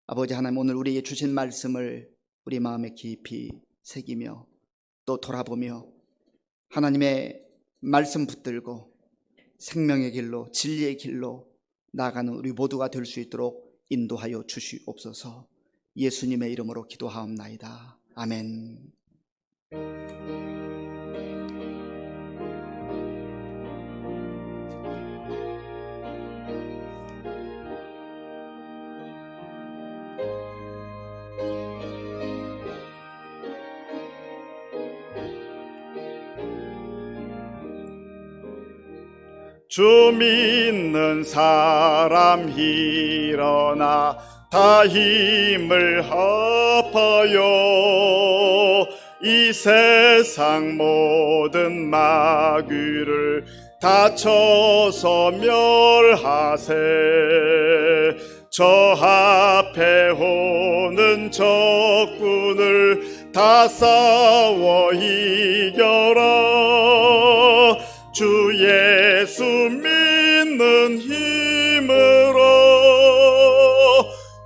아버지 하나님, 오늘 우리에게 주신 말씀을 우리 마음에 깊이 새기며 또 돌아보며 하나님의 말씀 붙들고 생명의 길로, 진리의 길로 나아가는 우리 모두가 될 수 있도록 인도하여 주시옵소서. 예수님의 이름으로 기도하옵나이다. 아멘. 주 믿는 사람 일어나 다 힘을 합하여 이 세상 모든 마귀를 다 쳐서 멸하세. 저 앞에 오는 적군을 다 싸워 이겨라. 주 예수 믿는 힘으로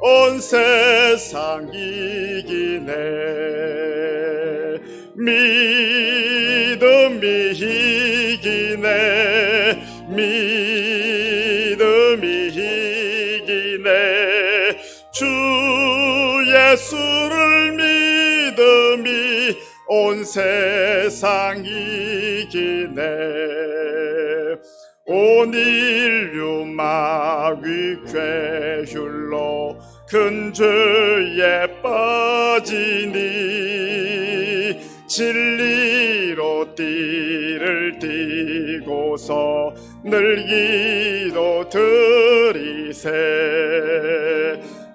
온 세상 이기네. 믿음이 이기네. 믿음이 이기네. 주 예수를 믿음이 온 세상 이기네. 온 인류 마귀 괴휼로 큰 죄에 빠지니 진리 위로 띠를 띠고서 늘 기도 드리세.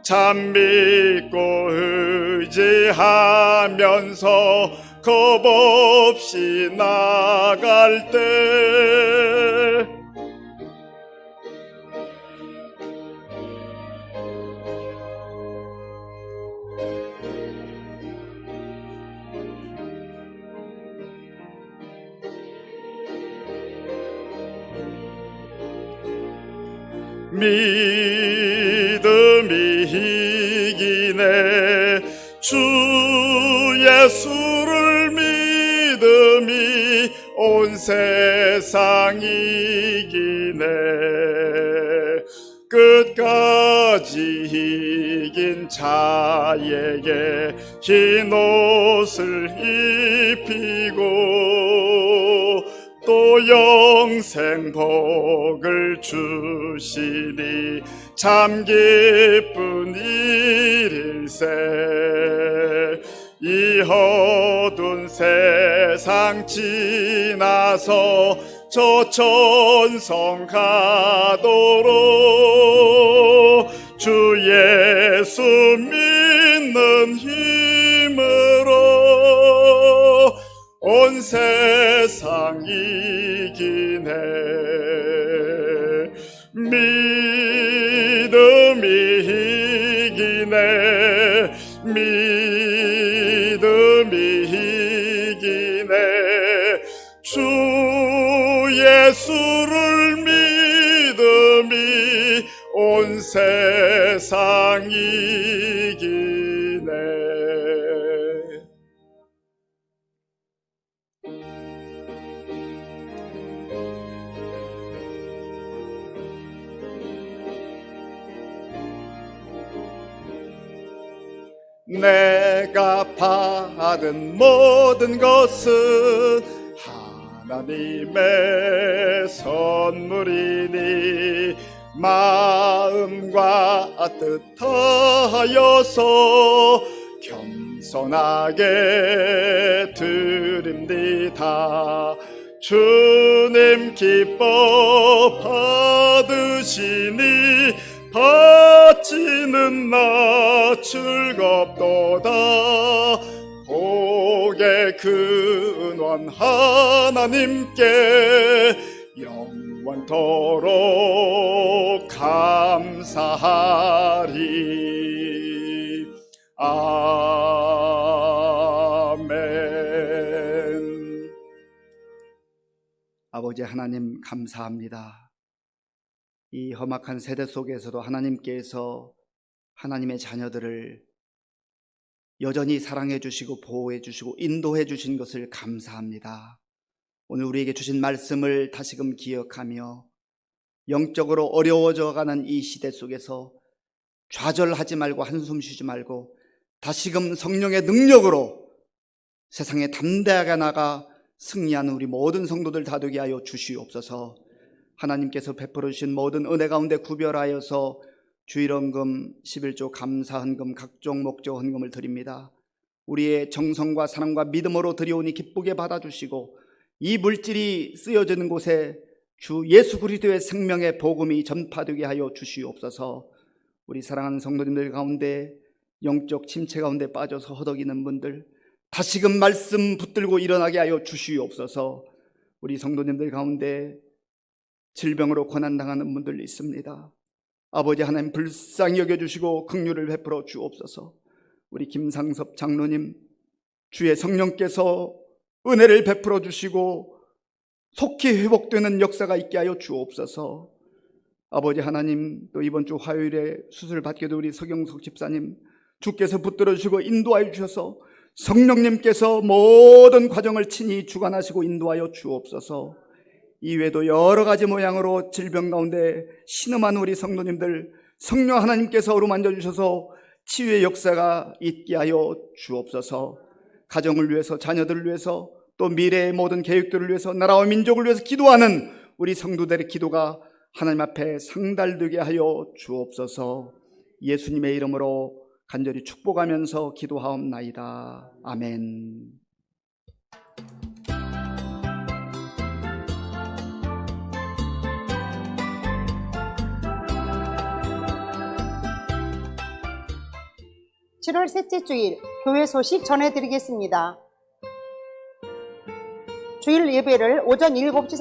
참 믿고 의지하면서 겁없이 나갈 때 믿음이 이기네. 주 예수를 믿음이 온 세상 이기네. 끝까지 이긴 자에게 흰 옷을 입히고 또 영생 복을 주시니 참 기쁜 일일세. 이 어두운 세상 지나서 저 천성 가도록 주 예수 믿는 힘으로 온 세상 이기네. 믿음이 이기네. 믿음이 이기네. 주 예수를 믿음이 온 세상 이기네. 내가 받은 모든 것은 하나님의 선물이니 마음과 뜻 다하여서 겸손하게 드립니다. 주님 기뻐 받으시니 바치는 나 즐겁도다. 복의 근원 하나님께 영원토록 감사하리. 아멘. 아버지 하나님 감사합니다. 이 험악한 세대 속에서도 하나님께서 하나님의 자녀들을 여전히 사랑해 주시고 보호해 주시고 인도해 주신 것을 감사합니다. 오늘 우리에게 주신 말씀을 다시금 기억하며 영적으로 어려워져 가는 이 시대 속에서 좌절하지 말고 한숨 쉬지 말고 다시금 성령의 능력으로 세상에 담대하게 나가 승리하는 우리 모든 성도들 다되게 하여 주시옵소서. 하나님께서 베풀어 주신 모든 은혜 가운데 구별하여서 주일헌금, 11조 감사헌금, 각종 목적 헌금을 드립니다. 우리의 정성과 사랑과 믿음으로 드려오니 기쁘게 받아주시고 이 물질이 쓰여지는 곳에 주 예수 그리스도의 생명의 복음이 전파되게 하여 주시옵소서. 우리 사랑하는 성도님들 가운데 영적 침체 가운데 빠져서 허덕이는 분들 다시금 말씀 붙들고 일어나게 하여 주시옵소서. 우리 성도님들 가운데 질병으로 고난당하는 분들 있습니다. 아버지 하나님 불쌍히 여겨주시고 긍휼을 베풀어 주옵소서. 우리 김상섭 장로님 주의 성령께서 은혜를 베풀어 주시고 속히 회복되는 역사가 있게 하여 주옵소서. 아버지 하나님 또 이번 주 화요일에 수술 받게 된 우리 서경석 집사님 주께서 붙들어 주시고 인도하여 주셔서 성령님께서 모든 과정을 친히 주관하시고 인도하여 주옵소서. 이외에도 여러 가지 모양으로 질병 가운데 신음한 우리 성도님들 성령 하나님께서 어루만져 주셔서 치유의 역사가 있게 하여 주옵소서. 가정을 위해서 자녀들을 위해서 또 미래의 모든 계획들을 위해서 나라와 민족을 위해서 기도하는 우리 성도들의 기도가 하나님 앞에 상달되게 하여 주옵소서. 예수님의 이름으로 간절히 축복하면서 기도하옵나이다. 아멘. 7월 셋째 주일 교회 소식 전해드리겠습니다. 주일 예배를 오전 7시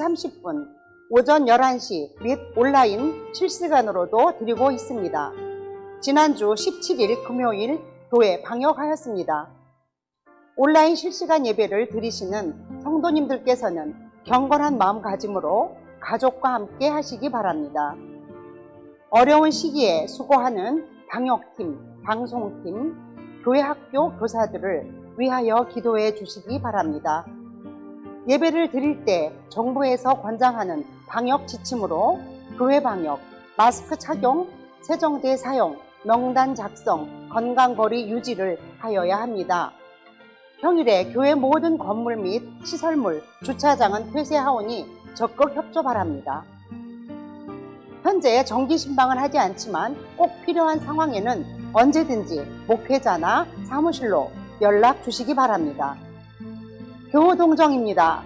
30분, 오전 11시 및 온라인 실시간으로도 드리고 있습니다. 지난주 17일 금요일 교회 방역하였습니다. 온라인 실시간 예배를 드리시는 성도님들께서는 경건한 마음가짐으로 가족과 함께 하시기 바랍니다. 어려운 시기에 수고하는 방역팀, 방송팀, 교회 학교 교사들을 위하여 기도해 주시기 바랍니다. 예배를 드릴 때 정부에서 권장하는 방역 지침으로 교회 방역, 마스크 착용, 세정대 사용, 명단 작성, 건강거리 유지를 하여야 합니다. 평일에 교회 모든 건물 및 시설물, 주차장은 폐쇄하오니 적극 협조 바랍니다. 현재 정기 신방은 하지 않지만 꼭 필요한 상황에는 언제든지 목회자나 사무실로 연락 주시기 바랍니다. 교우동정입니다.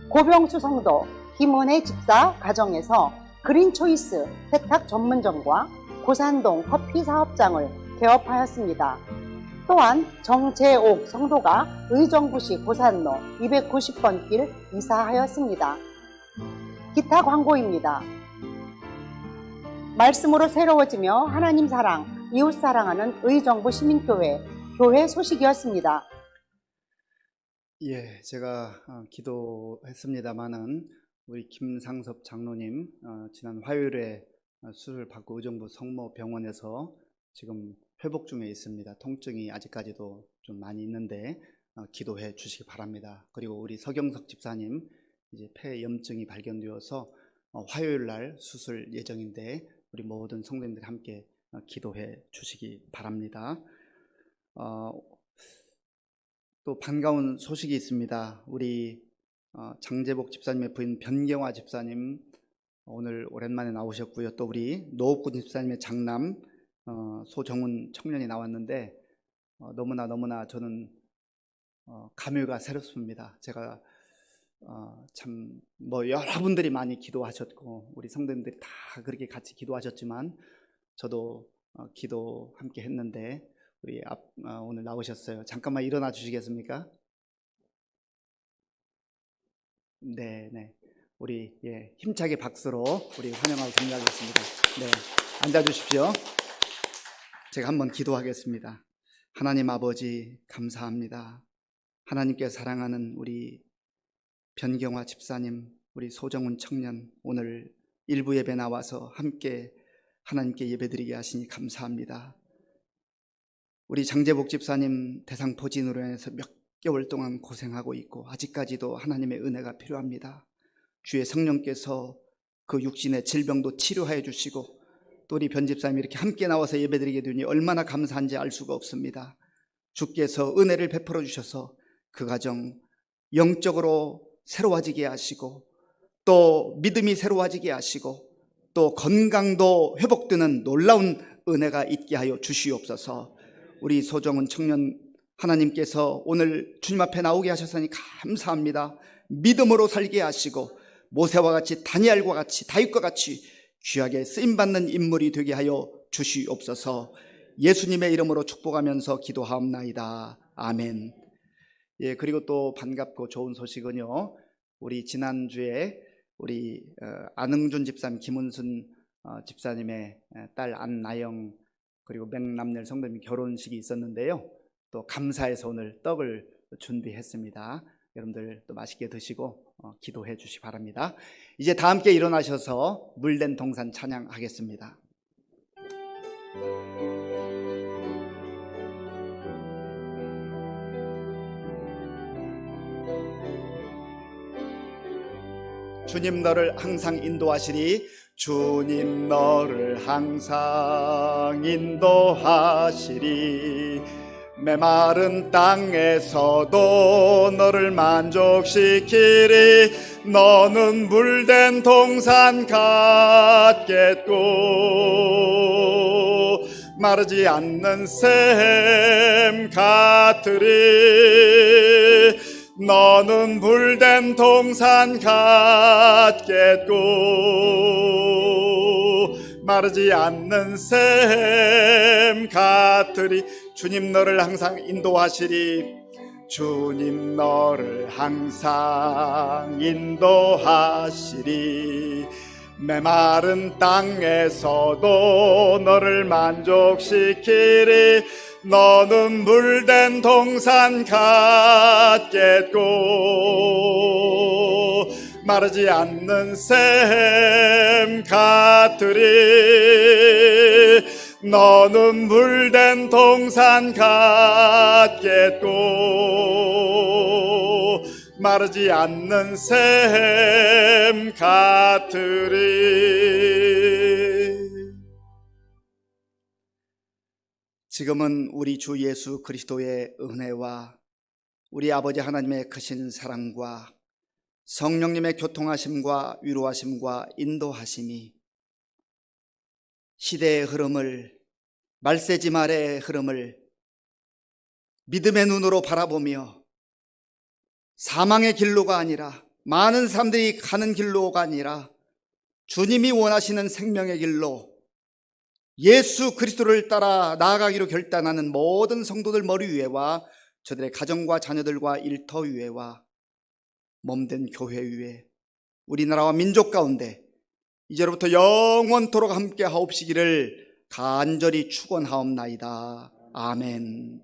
고병수 성도 김은혜 집사 가정에서 그린초이스 세탁 전문점과 고산동 커피 사업장을 개업하였습니다. 또한 정재옥 성도가 의정부시 고산로 290번 길 이사하였습니다. 기타 광고입니다. 말씀으로 새로워지며 하나님 사랑, 이웃 사랑하는 의정부 시민교회 교회 소식이었습니다. 예, 제가 기도했습니다마는 우리 김상섭 장로님 지난 화요일에 수술을 받고 의정부 성모병원에서 지금 회복 중에 있습니다. 통증이 아직까지도 좀 많이 있는데 기도해 주시기 바랍니다. 그리고 우리 서경석 집사님 이제 폐염증이 발견되어서 화요일 날 수술 예정인데 우리 모든 성도님들 함께 기도해 주시기 바랍니다. 또 반가운 소식이 있습니다. 우리 장재복 집사님의 부인 변경화 집사님 오늘 오랜만에 나오셨고요. 또 우리 노옥군 집사님의 장남 소정훈 청년이 나왔는데 너무나 저는 감회가 새롭습니다. 제가 참 여러분들이 많이 기도하셨고 우리 성도님들이 다 그렇게 같이 기도하셨지만 저도 기도 함께 했는데 우리 오늘 나오셨어요. 잠깐만 일어나 주시겠습니까? 네. 우리 힘차게 박수로 우리 환영하고 격려하겠습니다. 네, 앉아 주십시오. 제가 한번 기도하겠습니다. 하나님 아버지 감사합니다. 하나님께 사랑하는 우리 변경화 집사님, 우리 소정훈 청년 오늘 일부 예배 나와서 함께 하나님께 예배드리게 하시니 감사합니다. 우리 장재복 집사님 대상포진으로 인해서 몇 개월 동안 고생하고 있고 아직까지도 하나님의 은혜가 필요합니다. 주의 성령께서 그 육신의 질병도 치료해 주시고 또 우리 변 집사님이 이렇게 함께 나와서 예배드리게 되니 얼마나 감사한지 알 수가 없습니다. 주께서 은혜를 베풀어 주셔서 그 가정 영적으로 새로워지게 하시고 또 믿음이 새로워지게 하시고 또 건강도 회복되는 놀라운 은혜가 있게 하여 주시옵소서. 우리 소정은 청년 하나님께서 오늘 주님 앞에 나오게 하셨으니 감사합니다. 믿음으로 살게 하시고 모세와 같이 다니엘과 같이 다윗과 같이 귀하게 쓰임받는 인물이 되게 하여 주시옵소서. 예수님의 이름으로 축복하면서 기도하옵나이다. 아멘. 예, 그리고 또 반갑고 좋은 소식은요, 우리 지난주에 우리 안흥준 집사님, 김은순 집사님의 딸 안나영 그리고 맹남열 성도님 결혼식이 있었는데요. 또 감사해서 오늘 떡을 준비했습니다. 여러분들 또 맛있게 드시고 기도해 주시기 바랍니다. 이제 다 함께 일어나셔서 물된 동산 찬양하겠습니다. 주님 너를 항상 인도하시리. 주님 너를 항상 인도하시리. 메마른 땅에서도 너를 만족시키리. 너는 물된 동산 같겠고 마르지 않는 샘 같으리. 너는 물된 동산 같겠고 마르지 않는 샘 같으리. 주님 너를 항상 인도하시리. 주님 너를 항상 인도하시리. 메마른 땅에서도 너를 만족시키리. 너는 물된 동산 같겠고 마르지 않는 샘 같으리. 너는 물된 동산 같겠고 마르지 않는 샘 같으리. 지금은 우리 주 예수 그리스도의 은혜와 우리 아버지 하나님의 크신 사랑과 성령님의 교통하심과 위로하심과 인도하심이 시대의 흐름을, 말세지 말의 흐름을 믿음의 눈으로 바라보며 사망의 길로가 아니라, 많은 사람들이 가는 길로가 아니라 주님이 원하시는 생명의 길로 예수 그리스도를 따라 나아가기로 결단하는 모든 성도들 머리 위에와 저들의 가정과 자녀들과 일터 위에와 몸된 교회 위에 우리나라와 민족 가운데 이제로부터 영원토록 함께 하옵시기를 간절히 축원하옵나이다. 아멘.